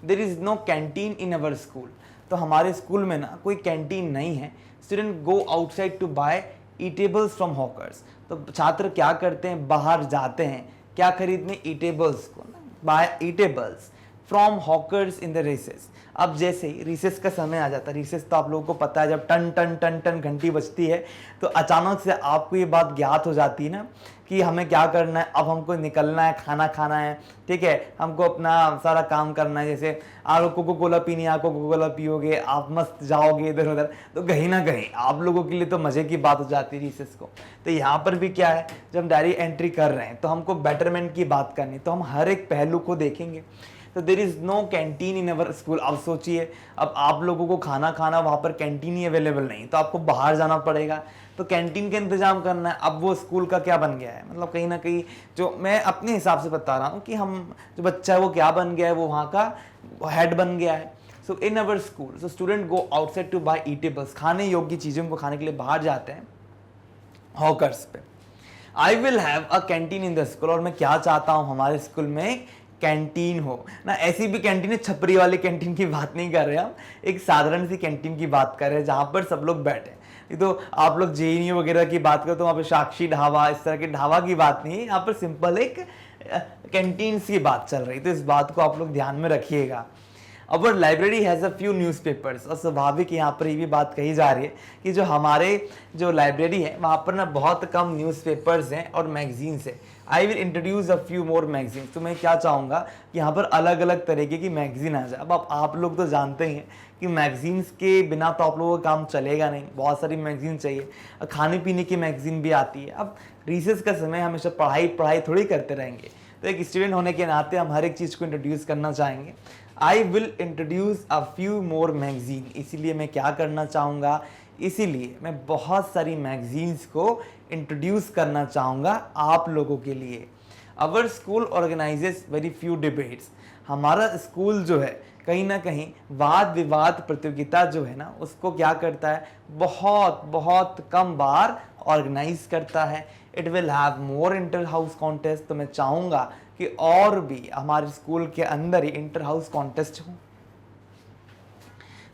There is no canteen in our school, तो हमारे स्कूल में ना कोई कैंटीन नहीं है। Student go outside to buy eatables from hawkers, तो छात्र क्या करते हैं, बाहर जाते हैं क्या खरीदने, ईटेबल्स को, buy eatables from hawkers in the recess. अब जैसे ही रिसेस का समय आ जाता है, रिसेस तो आप लोगों को पता है जब टन टन टन टन घंटी बजती है तो अचानक से आपको ये बात ज्ञात हो जाती है ना कि हमें क्या करना है, अब हमको निकलना है, खाना खाना है, ठीक है, हमको अपना सारा काम करना है। जैसे आप कोको कोला पीनी है, आप कोको कोला पियोगे, आप मस्त जाओगे इधर उधर, तो कहीं ना कहीं आप लोगों के लिए तो मजे की बात हो जाती है रिसेस को। तो यहाँ पर भी क्या है, जब हम डायरी एंट्री कर रहे हैं तो हमको बेटरमेंट की बात करनी, तो हम हर एक पहलू को देखेंगे। तो there is no canteen in our school. अब सोचिए, अब आप लोगों को खाना खाना वहाँ पर कैंटीन ही अवेलेबल नहीं, तो आपको बाहर जाना पड़ेगा, तो कैंटीन का इंतजाम करना है। अब वो स्कूल का क्या बन गया है, मतलब कहीं ना कहीं जो मैं अपने हिसाब से बता रहा हूँ कि हम जो बच्चा है वो क्या बन गया है, वो वहाँ का हेड बन गया है। So in our school so student go outside to buy eatables, खाने योग्य चीज़ों को खाने के लिए बाहर जाते हैं हॉकर्स पे। आई will have a canteen in the school, और मैं क्या चाहता हूँ हमारे स्कूल में कैंटीन हो ना। ऐसी भी कैंटीन है, छपरी वाली कैंटीन की बात नहीं कर रहे हम, एक साधारण सी कैंटीन की बात कर रहे हैं जहां पर सब लोग बैठे। तो आप लोग जेएनयू वगैरह की बात करो तो वहां पर साक्षी ढाबा, इस तरह के ढाबा की बात नहीं है, यहाँ पर सिंपल एक कैंटीन की बात चल रही, तो इस बात को आप लोग ध्यान में रखिएगा। Our library has a few newspapers, और स्वाभाविक यहाँ पर ये भी बात कही जा रही है कि जो हमारे जो लाइब्रेरी है वहाँ पर ना बहुत कम न्यूज़पेपर्स हैं और मैगजीन्स है। I will introduce a few more magazines, तो मैं क्या चाहूँगा कि यहाँ पर अलग अलग तरीके की मैगजीन आ जाए। अब आप लोग तो जानते ही हैं कि मैगजीन्स के बिना तो आप लोगों का काम चलेगा नहीं, बहुत सारी मैगजीन चाहिए, खाने पीने की मैगजीन भी आती है। अब रिसेस का समय हमेशा पढ़ाई पढ़ाई थोड़ी करते रहेंगे, तो एक स्टूडेंट होने के नाते हम हर एक चीज़ को इंट्रोड्यूस करना चाहेंगे। I will introduce a few more magazine, इसीलिए मैं क्या करना चाहूँगा, इसीलिए मैं बहुत सारी मैगजीन्स को इंट्रोड्यूस करना चाहूँगा आप लोगों के लिए। अवर school organises very few debates, हमारा स्कूल जो है कहीं ना कहीं वाद विवाद प्रतियोगिता जो है ना उसको क्या करता है, बहुत बहुत कम बार ऑर्गेनाइज करता है। It will have more inter house contest, तो मैं चाहूँगा कि और भी हमारे स्कूल के अंदर ही इंटर हाउस कॉन्टेस्ट हो।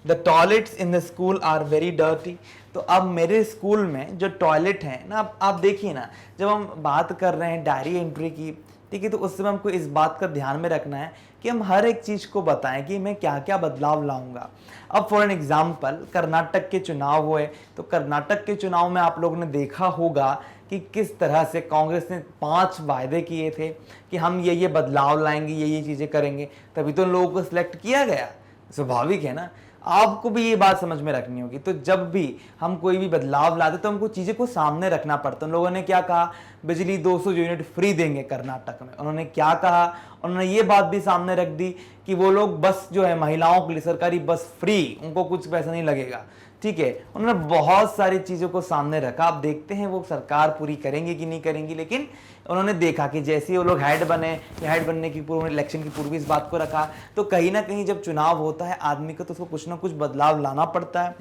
The toilets in the school are very dirty, तो अब मेरे स्कूल में जो टॉयलेट है ना, आप देखिए ना, जब हम बात कर रहे हैं डायरी एंट्री की, ठीक है, तो उस समय हमको इस बात का ध्यान में रखना है कि हम हर एक चीज़ को बताएं कि मैं क्या क्या बदलाव लाऊंगा। अब फॉर एन एग्जाम्पल कर्नाटक के चुनाव हुए, तो कर्नाटक के चुनाव में आप लोगों ने देखा होगा कि किस तरह से कांग्रेस ने 5 वायदे किए थे कि हम ये बदलाव लाएंगे, ये चीज़ें करेंगे, तभी तो लोगों को सिलेक्ट किया गया। स्वाभाविक है ना, आपको भी ये बात समझ में रखनी होगी। तो जब भी हम कोई भी बदलाव लाते तो हमको चीज़ें को सामने रखना पड़ता है। उन लोगों ने क्या कहा, बिजली 200 यूनिट फ्री देंगे कर्नाटक में। उन्होंने क्या कहा, उन्होंने ये बात भी सामने रख दी कि वो लोग बस जो है महिलाओं के लिए सरकारी बस फ्री, उनको कुछ पैसा नहीं लगेगा, ठीक है। उन्होंने बहुत सारी चीज़ों को सामने रखा। अब देखते हैं वो सरकार पूरी करेंगे कि नहीं करेंगी, लेकिन उन्होंने देखा कि जैसे ही वो लोग हेड बने, हेड बनने की पूर्व, इलेक्शन की पूर्व इस बात को रखा, तो कहीं ना कहीं जब चुनाव होता है आदमी को तो उसको कुछ ना कुछ बदलाव लाना पड़ता है।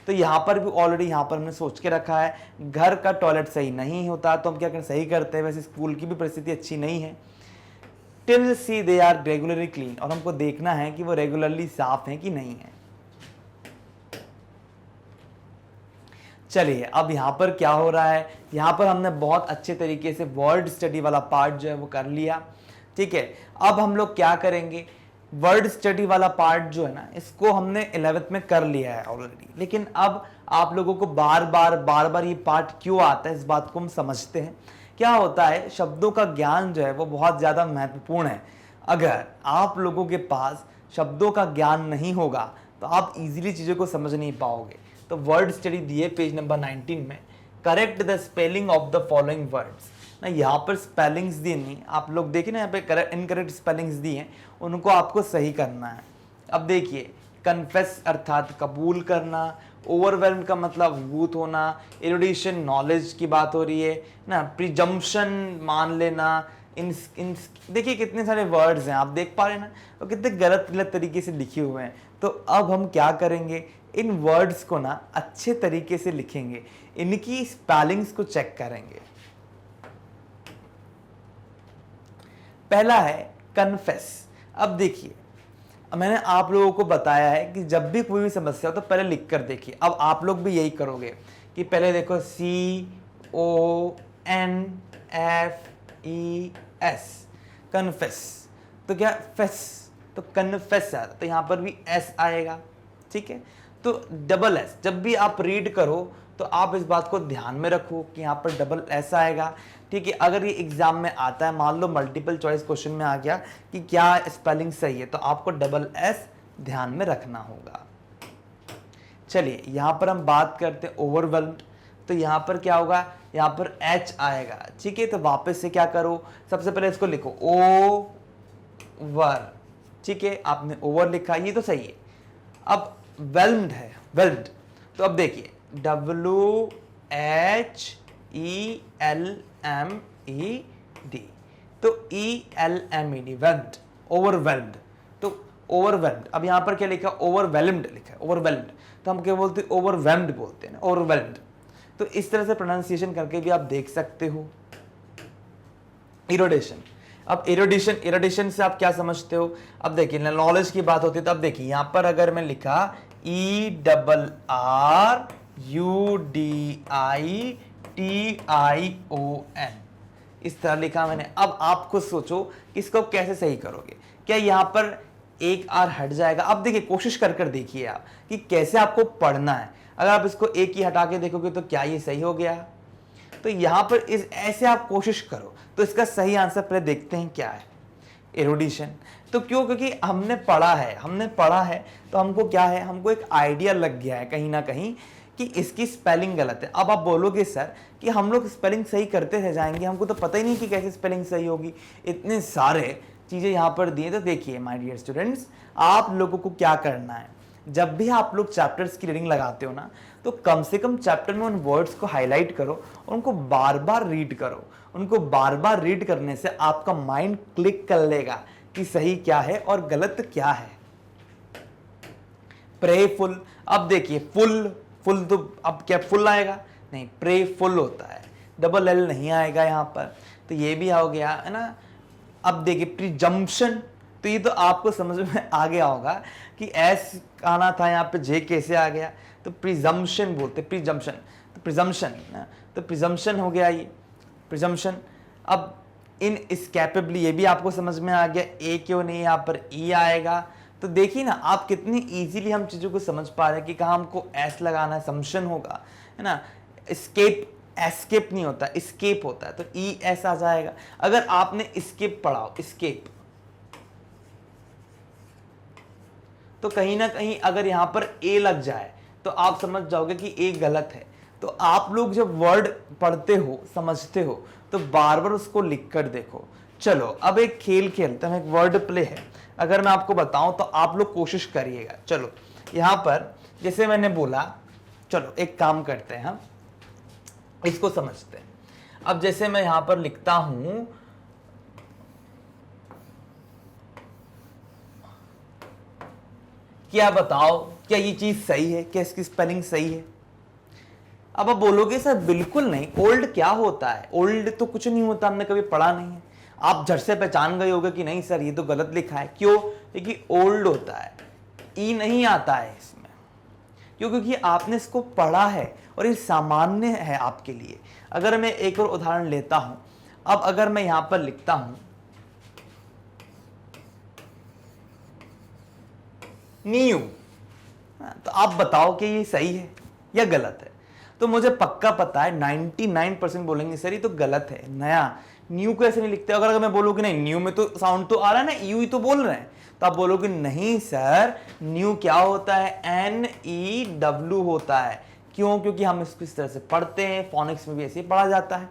तो यहाँ पर भी ऑलरेडी यहाँ पर हमने सोच के रखा है, घर का टॉयलेट सही नहीं होता तो हम क्या करें, सही करते हैं। वैसे स्कूल की भी परिस्थिति अच्छी नहीं है। Till see they are regularly clean, और हमको देखना है कि वो रेगुलरली साफ हैं कि नहीं है। चलिए, अब यहाँ पर क्या हो रहा है, यहाँ पर हमने बहुत अच्छे तरीके से वर्ड स्टडी वाला पार्ट जो है वो कर लिया, ठीक है। अब हम लोग क्या करेंगे, वर्ड स्टडी वाला पार्ट जो है ना, इसको हमने 11th में कर लिया है ऑलरेडी, लेकिन अब आप लोगों को बार बार ये पार्ट क्यों आता है, इस बात को हम समझते हैं। क्या होता है, शब्दों का ज्ञान जो है वो बहुत ज़्यादा महत्वपूर्ण है। अगर आप लोगों के पास शब्दों का ज्ञान नहीं होगा तो आप इजीली चीज़ों को समझ नहीं पाओगे। तो वर्ड स्टडी दिए पेज नंबर 19 में, correct the spelling of the following words ना, यहाँ पर स्पेलिंग्स दिए नहीं, आप लोग देखिए ना, यहाँ पे इनकरेक्ट स्पेलिंग्स दिए हैं, उनको आपको सही करना है। अब देखिए, कन्फेस अर्थात कबूल करना, ओवरवेल्म का मतलब अभिभूत होना, एरुडिशन नॉलेज की बात हो रही है ना, प्रिजम्पशन मान लेना, इन देखिए कितने सारे वर्ड्स हैं, आप देख पा रहे हैं ना, तो कितने गलत तरीके से लिखे हुए हैं। तो अब हम क्या करेंगे, इन वर्ड्स को ना अच्छे तरीके से लिखेंगे, इनकी स्पेलिंग्स को चेक करेंगे। पहला है कन्फेस। अब देखिए, मैंने आप लोगों को बताया है कि जब भी कोई भी समस्या हो तो पहले लिख कर देखिए। अब आप लोग भी यही करोगे कि पहले देखो CONFES, कन्फेस। तो क्या फेस, तो कन्फेस है, तो यहाँ पर भी S आएगा, ठीक है। तो डबल S जब भी आप रीड करो तो आप इस बात को ध्यान में रखो कि यहाँ पर डबल S आएगा, ठीक है। अगर ये एग्जाम में आता है, मान लो मल्टीपल चॉइस क्वेश्चन में आ गया कि क्या स्पेलिंग सही है, तो आपको डबल S ध्यान में रखना होगा। चलिए यहाँ पर हम बात करते हैं ओवरवेल्म्ड। तो यहाँ पर क्या होगा, यहाँ पर H आएगा, ठीक है। तो वापस से क्या करो, सबसे पहले इसको लिखो ओवर, ठीक है। आपने ओवर लिखा, ये तो सही है। अब वेल्म्ड है, वेल्म्ड, तो अब देखिए WHELMED, तो ELMED, वेल्म्ड, ओवरवेल्म्ड। तो ओवरवेल्म्ड, अब यहाँ पर क्या लिखा, ओवरवेल्म्ड लिखा है, ओवरवेल्म्ड। तो हम क्या बोलते हैं, ओवरवेल्म्ड बोलते हैं ना, ओवरवेल्म्ड। तो इस तरह से प्रोनाउंसिएशन करके भी आप देख सकते हो। इरोडेशन, अब इरोडेशन से आप क्या समझते हो, अब देखिए नॉलेज की बात होती है, तो अब देखिए यहाँ पर अगर मैं लिखा ERRUDITION, इस तरह लिखा मैंने। अब आप खुद सोचो कि इसको कैसे सही करोगे, क्या यहाँ पर एक आर हट जाएगा। अब देखिए, कोशिश कर देखिए आप कि कैसे आपको पढ़ना है। अगर आप इसको एक ही हटा के देखोगे तो क्या ये सही हो गया, तो यहाँ पर इस ऐसे आप कोशिश करो। तो इसका सही आंसर पहले देखते हैं क्या है, एरोडिशन। तो क्यों, क्योंकि हमने पढ़ा है तो हमको क्या है, हमको एक आइडिया लग गया है कहीं ना कहीं कि इसकी स्पेलिंग गलत है। अब आप बोलोगे सर कि हम लोग स्पेलिंग सही करते रह जाएंगे, हमको तो पता ही नहीं कि कैसे स्पेलिंग सही होगी, इतने सारे चीज़ें यहाँ पर दिए। तो देखिए माय डियर स्टूडेंट्स, आप लोगों को क्या करना है, जब भी आप लोग चैप्टर्स की रीडिंग लगाते हो ना, तो कम से कम चैप्टर में उन वर्ड्स को हाईलाइट करो और उनको बार बार रीड करो। उनको बार बार रीड करने से आपका माइंड क्लिक कर लेगा कि सही क्या है और गलत क्या है। प्रेफुल, अब देखिए फुल तो अब क्या फुल आएगा, नहीं, प्रेफुल होता है, डबल एल नहीं आएगा यहाँ पर, तो ये भी हो गया है ना। अब देखिए प्रिजम्पशन, तो ये तो आपको समझ में आ गया होगा कि एस आना था, यहाँ पे जे कैसे आ गया, तो प्रिजम्पशन बोलते, प्रिजम्पशन, तो प्रिजम्पशन ना, तो प्रिजम्पशन हो गया ये, प्रिजम्पशन। अब इन स्कैपेबली, ये भी आपको समझ में आ गया, ए क्यों नहीं, यहाँ पर ई आएगा। तो देखिए ना आप कितनी इजीली हम चीज़ों को समझ पा रहे हैं कि कहाँ हमको एस लगाना है, सम्शन होगा, है ना। स्केप, एस्केप नहीं होता, स्केप होता है, तो ई एस आ जाएगा। अगर आपने स्केप पढ़ा हो, स्केप, तो कहीं ना कहीं अगर यहाँ पर ए लग जाए तो आप समझ जाओगे कि ए गलत है। तो आप लोग जब वर्ड पढ़ते हो, समझते हो, तो बार बार उसको लिख कर देखो। चलो अब एक खेल खेलते हैं, एक वर्ड प्ले है। अगर मैं आपको बताऊं तो आप लोग कोशिश करिएगा। चलो यहाँ पर जैसे मैंने बोला, चलो एक काम करते हैं, हम इसको समझते हैं। अब जैसे मैं यहां पर लिखता हूं, क्या बताओ क्या ये चीज सही है, क्या इसकी स्पेलिंग सही है। अब आप बोलोगे सर बिल्कुल नहीं, ओल्ड क्या होता है, ओल्ड तो कुछ नहीं होता, हमने कभी पढ़ा नहीं है। आप झट से पहचान गए होगे कि नहीं सर ये तो गलत लिखा है। क्यों, क्योंकि ओल्ड होता है, ई नहीं आता है इसमें। क्यों, क्योंकि आपने इसको पढ़ा है और ये सामान्य है आपके लिए। अगर मैं एक और उदाहरण लेता हूं, अब अगर मैं यहां पर लिखता हूं न्यू। तो आप बताओ कि ये सही है या गलत है। तो मुझे पक्का पता है 99% बोलेंगे सर ये तो गलत है, नया। न्यू को ऐसे नहीं लिखते। अगर मैं बोलूँ कि नहीं न्यू में तो साउंड तो आ रहा है ना, यू ही तो बोल रहे हैं, तो आप बोलोगे नहीं सर न्यू क्या होता है, NEW होता है। क्यों? क्योंकि हम इसको इस तरह से पढ़ते हैं, फोनिक्स में भी ऐसे ही पढ़ा जाता है।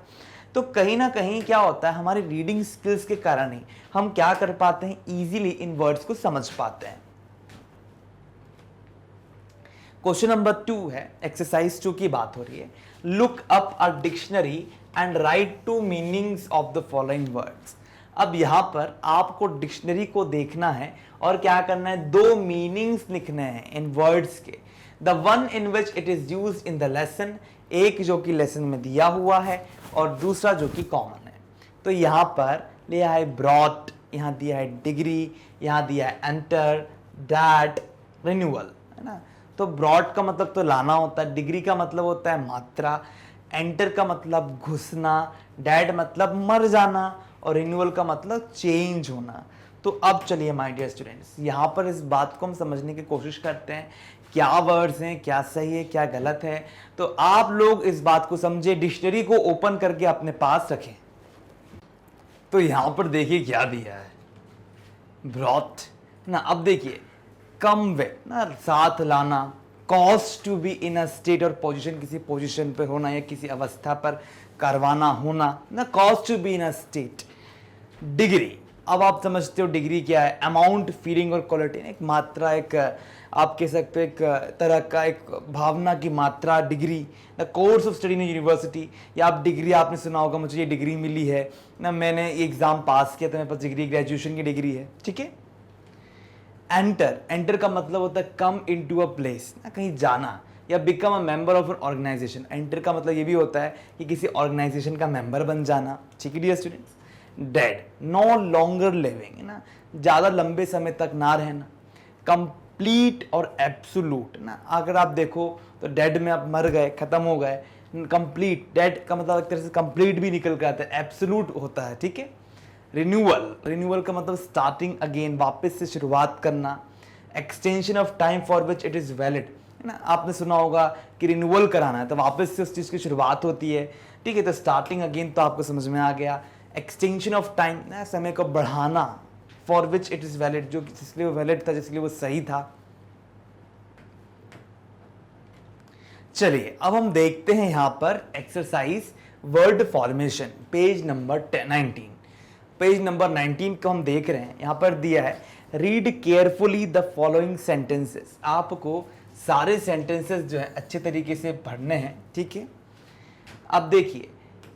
तो कहीं ना कहीं क्या होता है, हमारी रीडिंग स्किल्स के कारण ही हम क्या कर पाते हैं, इजीली इन वर्ड्स को समझ पाते हैं। क्वेश्चन नंबर 2 है, एक्सरसाइज 2 की बात हो रही है। Look up a dictionary and right 2 meanings of the following words. अब यहां पर आपको डिक्शनरी को देखना है और क्या करना है, 2 मीनिंग्स लिखने हैं इन वर्ड्स के। The one in which it is use in the lesson, एक जो कि लेसन में दिया हुआ है और दूसरा जो कि कॉमन है। तो यहां पर लिया है ब्रॉट, यहां दिया है डिग्री, यहां दिया है एंटर, डैट, रिन्यूअल, है ना। तो ब्रॉड का मतलब तो लाना होता है, डिग्री का मतलब होता है मात्रा, एंटर का मतलब घुसना, डैड मतलब मर जाना और रिन्यूअल का मतलब चेंज होना। तो अब चलिए माय डियर स्टूडेंट्स, यहाँ पर इस बात को हम समझने की कोशिश करते हैं, क्या वर्ड्स हैं, क्या सही है, क्या गलत है। तो आप लोग इस बात को समझे, डिक्शनरी को ओपन करके अपने पास रखें। तो यहां पर देखिए क्या दिया है, ब्रॉट ना। अब देखिए कम वे ना, साथ लाना, cause to be in a state और पोजीशन, किसी पोजीशन पे होना या किसी अवस्था पर करवाना होना ना, cause to be in a state. Degree, अब आप समझते हो डिग्री क्या है, अमाउंट, फीलिंग और क्वालिटी, एक मात्रा, एक आप कह सकते हो एक तरह का एक भावना की मात्रा, degree. The course of study in university, या आप डिग्री, आपने सुना होगा मुझे ये डिग्री मिली है ना, मैंने एग्जाम पास किया तो मेरे पास डिग्री, ग्रेजुएशन की डिग्री है, ठीक है। एंटर, एंटर का मतलब होता है कम इनटू अ प्लेस, ना कहीं जाना, या become a member of an organisation. Enter का मतलब ये भी होता है कि किसी ऑर्गेनाइजेशन का मेंबर बन जाना, ठीक है dear students. Dead, no longer living, है ना, ज़्यादा लंबे समय तक ना रहना। कंप्लीट और एब्सोल्यूट ना, अगर आप देखो तो डेड में आप मर गए, खत्म हो गए। कंप्लीट, डेड का मतलब एक तरह से कंप्लीट भी निकल कर आता है, एब्सोल्यूट होता है, ठीक है। रिन्यूअल, रिन्यूअल का मतलब स्टार्टिंग अगेन, वापस से शुरुआत करना। Extension of time for which it is valid, है ना, आपने सुना होगा कि रिन्यूअल कराना है तो वापस से उस चीज़ की शुरुआत होती है, ठीक है। तो स्टार्टिंग अगेन तो आपको समझ में आ गया। एक्सटेंशन ऑफ टाइम ना, समय को बढ़ाना, for which it is valid, जो जिसके लिए वो वैलिड था, जिसके लिए वो सही था। चलिए अब हम देखते हैं यहां पर exercise word formation, page number 19। Page number 19 को हम देख रहे हैं, यहां पर दिया है read carefully the following sentences. आपको सारे सेंटेंसेस जो है अच्छे तरीके से पढ़ने हैं, ठीक है। अब देखिए,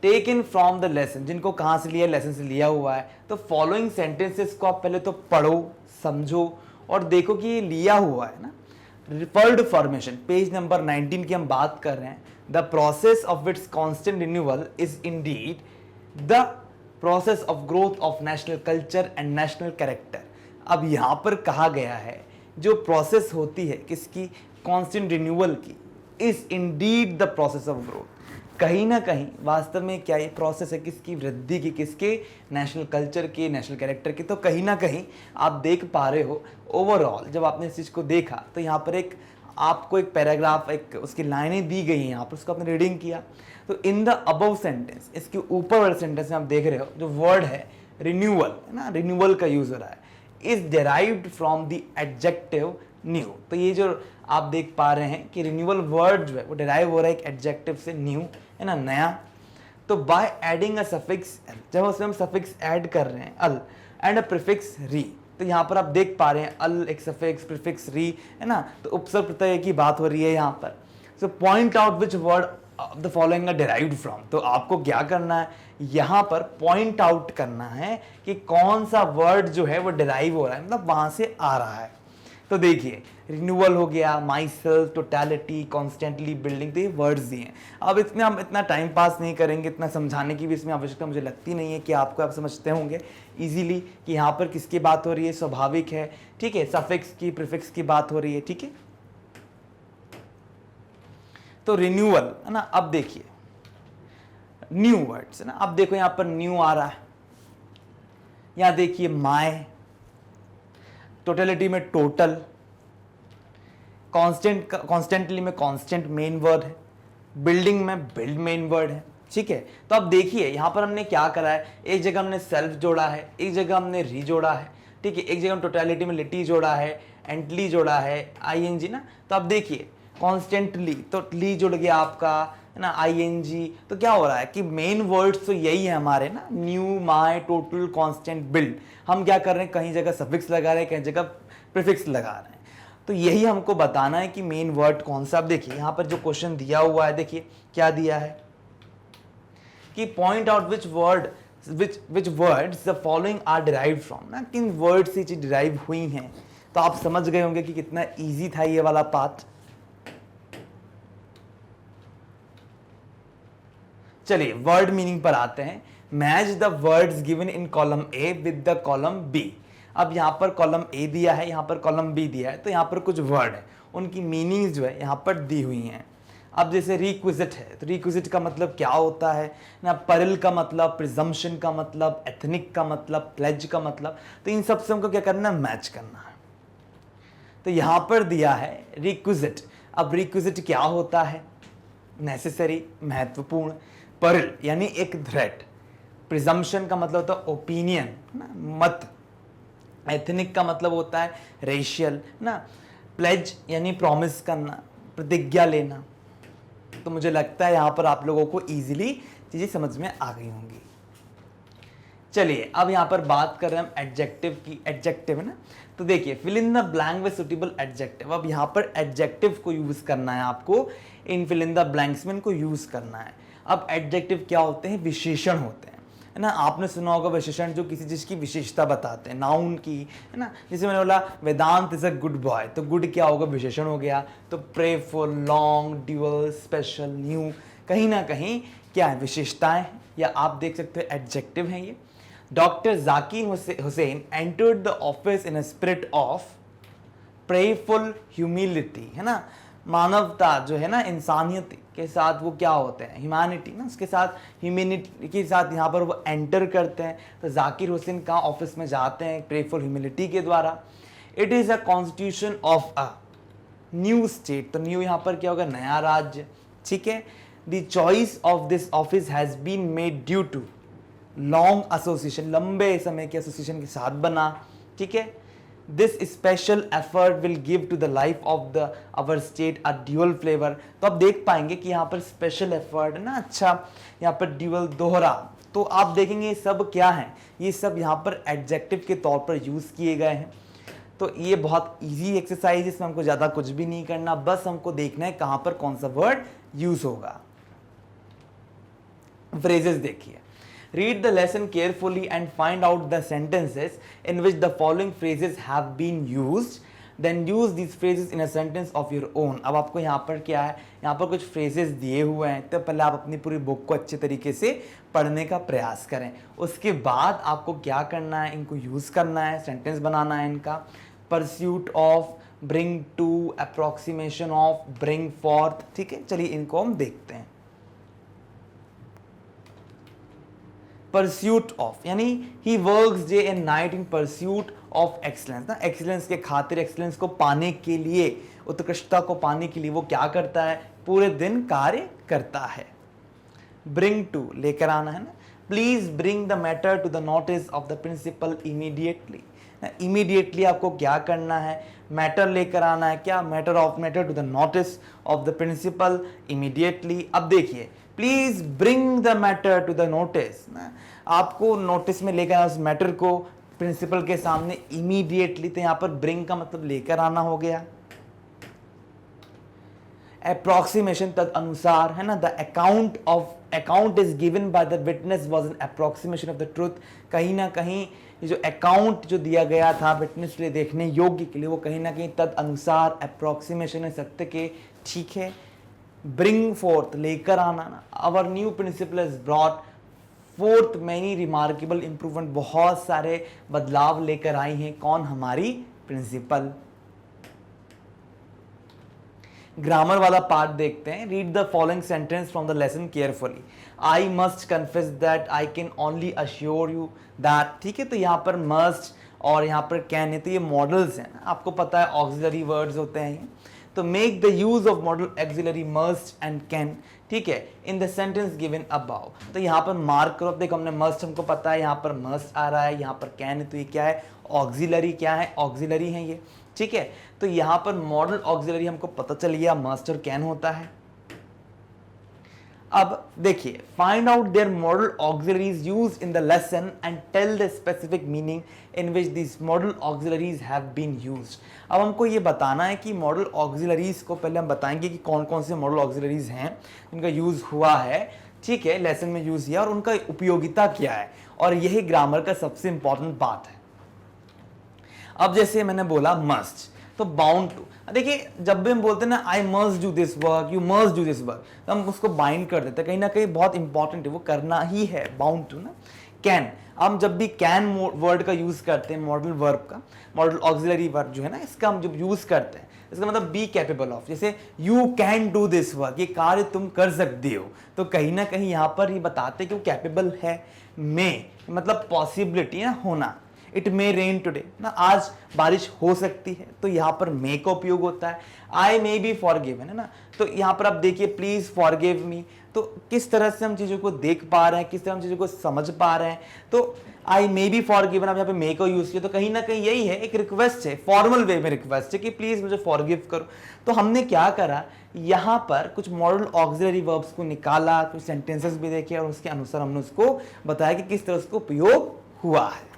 टेकन फ्रॉम द लेसन, जिनको कहां से लिया, लेसन से लिया हुआ है। तो फॉलोइंग सेंटेंसेस को आप पहले तो पढ़ो, समझो और देखो कि ये लिया हुआ है ना। वर्ड फॉर्मेशन, पेज नंबर 19 की हम बात कर रहे हैं। The process of its constant renewal is Indeed the process of growth of national culture and national character. अब यहां पर कहा गया है जो प्रोसेस होती है किसकी, कांस्टेंट रिन्यूअल की, is Indeed the process of growth. कहीं ना कहीं वास्तव में क्या ये प्रोसेस है, किसकी, वृद्धि की, किसके, नेशनल कल्चर की, नेशनल कैरेक्टर की। तो कहीं ना कहीं आप देख पा रहे हो ओवरऑल, जब आपने इस चीज़ को देखा तो यहाँ पर एक आपको एक पैराग्राफ, एक उसकी लाइनें दी गई हैं यहाँ पर, उसको आपने रीडिंग किया। तो इन द अबव सेंटेंस, इसके ऊपर वाले सेंटेंस में आप देख रहे हो जो वर्ड है रिन्यूअल, है ना, रिन्यूअल का यूज हो रहा है, is derived from the adjective new. तो ये जो आप देख पा रहे हैं कि रिन्यूअल वर्ड जो है वो डेराइव हो रहा है एक एडजेक्टिव से, न्यू, है ना, नया। तो by adding a suffix L, जब उसमें हम सफिक्स ऐड कर रहे हैं अल, एंड अ प्रीफिक्स री, तो यहाँ पर आप देख पा रहे हैं अल एक सफिक्स, प्रीफिक्स री, है ना। तो उपसर्ग प्रत्यय की बात हो रही है यहाँ पर। So point out which word the following are derived from. तो आपको क्या करना है, यहाँ पर पॉइंट आउट करना है कि कौन सा वर्ड जो है वो डेराइव हो रहा है, मतलब वहां से आ रहा है। तो देखिए रिन्यूअल हो गया, my self, totality, constantly, building, तो ये वर्ड्स दिए हैं। अब इसमें हम इतना टाइम पास नहीं करेंगे, इतना समझाने की भी इसमें आवश्यकता मुझे लगती नहीं है कि आपको आप समझते होंगे इजीली कि यहाँ पर किसकी बात हो रही है, स्वाभाविक है, ठीक है, सफिक्स की, प्रीफिक्स की बात हो रही है, ठीक है। तो रिन्यूअल, है ना। अब देखिए न्यू वर्ड्स, है ना, अब देखो यहाँ पर न्यू आ रहा है, यहाँ देखिए माय, टोटलिटी में टोटल, कॉन्स्टेंटली में कॉन्स्टेंट मेन वर्ड है, बिल्डिंग में बिल्ड मेन वर्ड है, ठीक है। तो अब देखिए यहाँ पर हमने क्या करा है, एक जगह हमने सेल्फ जोड़ा है, एक जगह हमने री जोड़ा है, ठीक है, एक जगह हम टोटलिटी में लिटी जोड़ा है, एंटली जोड़ा है, आईएनजी ना। तो अब देखिए कॉन्स्टेंटली तो ली जुड़ गया आपका, है ना, आईएनजी। तो क्या हो रहा है कि मेन वर्ड्स तो यही है हमारे ना, new, my, total, constant, build. हम क्या कर रहे हैं, कहीं जगह सफिक्स लगा रहे हैं, कहीं जगह प्रीफिक्स लगा रहे हैं। तो यही हमको बताना है कि मेन वर्ड कौन सा। अब देखिए यहाँ पर जो क्वेश्चन दिया हुआ है, देखिए क्या दिया है कि point out which words the following are derived from, ना किन वर्ड से चीज डिराइव हुई हैं। तो आप समझ गए होंगे कि कितना इजी था ये वाला पार्ट। चलिए वर्ड मीनिंग पर आते हैं। Match the words given in column A with the column B. अब यहां पर कॉलम ए दिया है, यहां पर कॉलम बी दिया है, तो यहां पर कुछ वर्ड है, उनकी मीनिंग्स जो है यहां पर दी हुई हैं। अब जैसे रिक्विजिट है, तो रिक्विजिट का मतलब क्या होता है ना, परिल का मतलब, प्रिजम्पशन का मतलब, एथनिक का मतलब, प्लेज का मतलब। तो इन सब से हमको क्या करना है, मैच करना है। तो यहां पर दिया है रिक्विजिट। अब रिक्विजिट क्या होता है, नेसेसरी, महत्वपूर्ण, परिल यानी एक थ्रेट, प्रिजम्पशन का मतलब होता है ओपिनियन ना, मत, एथनिक का मतलब होता है रेशियल ना, प्लेज यानी प्रॉमिस करना, प्रतिज्ञा लेना। तो मुझे लगता है यहां पर आप लोगों को इजीली चीजें समझ में आ गई होंगी। चलिए अब यहां पर बात कर रहे हैं हम एडजेक्टिव की। एडजेक्टिव है ना, तो देखिए fill in the blank with suitable adjective. अब यहां पर एडजेक्टिव को यूज करना है आपको, इन फिल इन द ब्लैंक्स में इनको यूज करना है। अब एडजेक्टिव क्या होते हैं, विशेषण होते हैं, है ना। आपने सुना होगा विशेषण जो किसी चीज की विशेषता बताते हैं, नाउन की, है ना। जैसे मैंने बोला वेदांत इज अ गुड बॉय, तो गुड क्या होगा, विशेषण हो गया। तो प्रेफुल, लॉन्ग, ड्यूअल, स्पेशल, न्यू, कहीं ना कहीं क्या है, विशेषताएं, या आप देख सकते हो एडजेक्टिव है ये। Doctor Zakir Hussain entered the office in a spirit of prayerful humility, है ना। मानवता जो है ना, इंसानियत के साथ वो क्या होते हैं, ह्यूमैनिटी ना, उसके साथ ह्यूमैनिटी के साथ यहाँ पर वो एंटर करते हैं। तो जाकिर हुसैन का ऑफिस में जाते हैं प्रेफुल ह्यूमिलिटी के द्वारा। It is a constitution of a new state, तो न्यू यहाँ पर क्या होगा, नया राज्य, ठीक है। The choice of this office has been made due to long association, लंबे समय के एसोसिएशन के साथ बना, ठीक है। This special effort will give to the life of the our state a dual flavour. तो आप देख पाएंगे कि यहाँ पर स्पेशल एफर्ट है ना, अच्छा, यहाँ पर ड्यूअल, दोहरा। तो आप देखेंगे ये सब क्या है, ये सब यहाँ पर एडजेक्टिव के तौर पर यूज किए गए हैं। तो ये बहुत इजी एक्सरसाइज, इसमें हमको ज्यादा कुछ भी नहीं करना, बस हमको देखना है कहां पर कौन सा वर्ड यूज होगा। फ्रेजेस देखिए, read the lesson carefully and find out the sentences in which the following phrases have been used, then use these phrases in a sentence of your own। अब आपको यहाँ पर क्या है, यहाँ पर कुछ phrases दिए हुए हैं, तो पहले आप अपनी पूरी बुक को अच्छे तरीके से पढ़ने का प्रयास करें। उसके बाद आपको क्या करना है, इनको यूज करना है, सेंटेंस बनाना है इनका। Pursuit of, bring to, approximation of, bring forth, ठीक है। चलिए इनको हम देखते हैं। परस्यूट ऑफ यानी he works day and night in pursuit of excellence ना, एक्सीलेंस के खातिर, एक्सीलेंस को पाने के लिए, उत्कृष्टता को पाने के लिए वो क्या करता है, पूरे दिन कार्य करता है। ब्रिंग टू, लेकर आना है ना। Please bring the matter to the notice of the principal immediately. Immediately आपको क्या करना है, मैटर लेकर आना है, क्या, matter to the notice of the principal immediately. अब देखिए please bring the matter to the notice ना, आपको नोटिस में लेकर आना उस मैटर को प्रिंसिपल के सामने इमीडिएटली। तो यहां पर ब्रिंग का मतलब लेकर आना हो गया। अप्रोक्सीमेशन, तद अनुसार, है ना। The account is given by the witness was an approximation of the truth. कहीं ना कहीं ये जो अकाउंट जो दिया गया था विटनेस के लिए देखने योग्य के लिए, वो कहीं ना कहीं तद अनुसार, अप्रोक्सीमेशन है सत्य के, ठीक है। ब्रिंग फोर्थ, लेकर आना ना। Our new principal is brought forth many remarkable improvement, बहुत सारे बदलाव लेकर आई हैं, कौन, हमारी प्रिंसिपल। ग्रामर वाला पार्ट देखते हैं। Read the following sentence from the lesson carefully. I must confess that, I can only assure you that, ठीक है। तो यहाँ पर मस्ट और यहाँ पर कैन है, तो ये मॉडल्स हैं, आपको पता है ऑक्सिलरी वर्ड्स होते हैं। तो make the use of model auxiliary must and can, ठीक है, in the sentence given about. तो यहाँ पर मार्क करो, देखो हमने मस्ट हमको पता है, यहाँ पर मस्ट आ रहा है, यहाँ पर कैन है, तो ये क्या है, ऑक्सिलरी, क्या है, ऑक्सिलरी है ये, ठीक है। तो यहाँ पर मॉडल ऑक्सिलरी हमको पता चल गया मस्ट और कैन होता है। अब देखिए, find out their modal auxiliaries used in the lesson and tell the specific meaning in which this modal auxiliaries have been used. अब हमको ये बताना है कि मॉडल ऑक्सिलरीज को पहले हम बताएंगे कि कौन कौन से मॉडल ऑक्सिलरीज हैं जिनका यूज हुआ है, ठीक है, लेसन में यूज किया, और उनका उपयोगिता क्या है, और यही ग्रामर का सबसे इंपॉर्टेंट बात है। अब जैसे मैंने बोला मस्ट, तो बाउंड टू, देखिए जब भी हम बोलते हैं ना I must do this work, you must do this work, तो हम उसको बाइंड कर देते हैं, कहीं ना कहीं बहुत इंपॉर्टेंट है, वो करना ही है, बाउंड टू ना। कैन, हम जब भी कैन वर्ड का यूज करते हैं, मॉडल वर्ब का, मॉडल ऑक्सिलरी वर्ब जो है ना, इसका हम जब यूज करते हैं, इसका मतलब बी कैपेबल ऑफ, जैसे you can do this work, ये कार्य तुम कर सकते हो, तो कहीं ना कहीं यहाँ पर ये बताते हैं कि वो कैपेबल है। मे मतलब पॉसिबिलिटी है, होना, इट मे रेन टुडे ना, आज बारिश हो सकती है, तो यहाँ पर मे का उपयोग होता है। आई मे बी फॉरगिवन है ना, तो यहाँ पर आप देखिए प्लीज फॉरगिव मी, तो किस तरह से हम चीज़ों को देख पा रहे हैं, किस तरह हम चीज़ों को समझ पा रहे हैं। तो आई मे बी फॉरगिवन, अब यहाँ पे मे को यूज किया, तो कहीं ना कहीं यही है, एक रिक्वेस्ट है, फॉर्मल वे में रिक्वेस्ट है कि प्लीज मुझे फॉरगिव करो। तो हमने क्या करा, यहाँ पर कुछ मॉडल ऑक्सिलरी वर्ब्स को निकाला, कुछ सेंटेंसेस भी देखे, और उसके अनुसार हमने उसको बताया कि किस तरह उसको उपयोग हुआ है।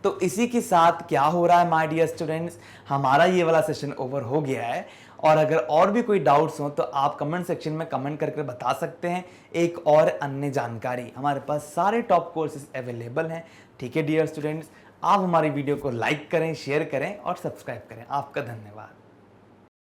तो इसी के साथ क्या हो रहा है माय डियर स्टूडेंट्स, हमारा ये वाला सेशन ओवर हो गया है, और अगर और भी कोई डाउट्स हो तो आप कमेंट सेक्शन में कमेंट करके बता सकते हैं। एक और अन्य जानकारी, हमारे पास सारे टॉप कोर्सेज अवेलेबल हैं, ठीक है डियर स्टूडेंट्स। आप हमारी वीडियो को लाइक करें, शेयर करें और सब्सक्राइब करें। आपका धन्यवाद।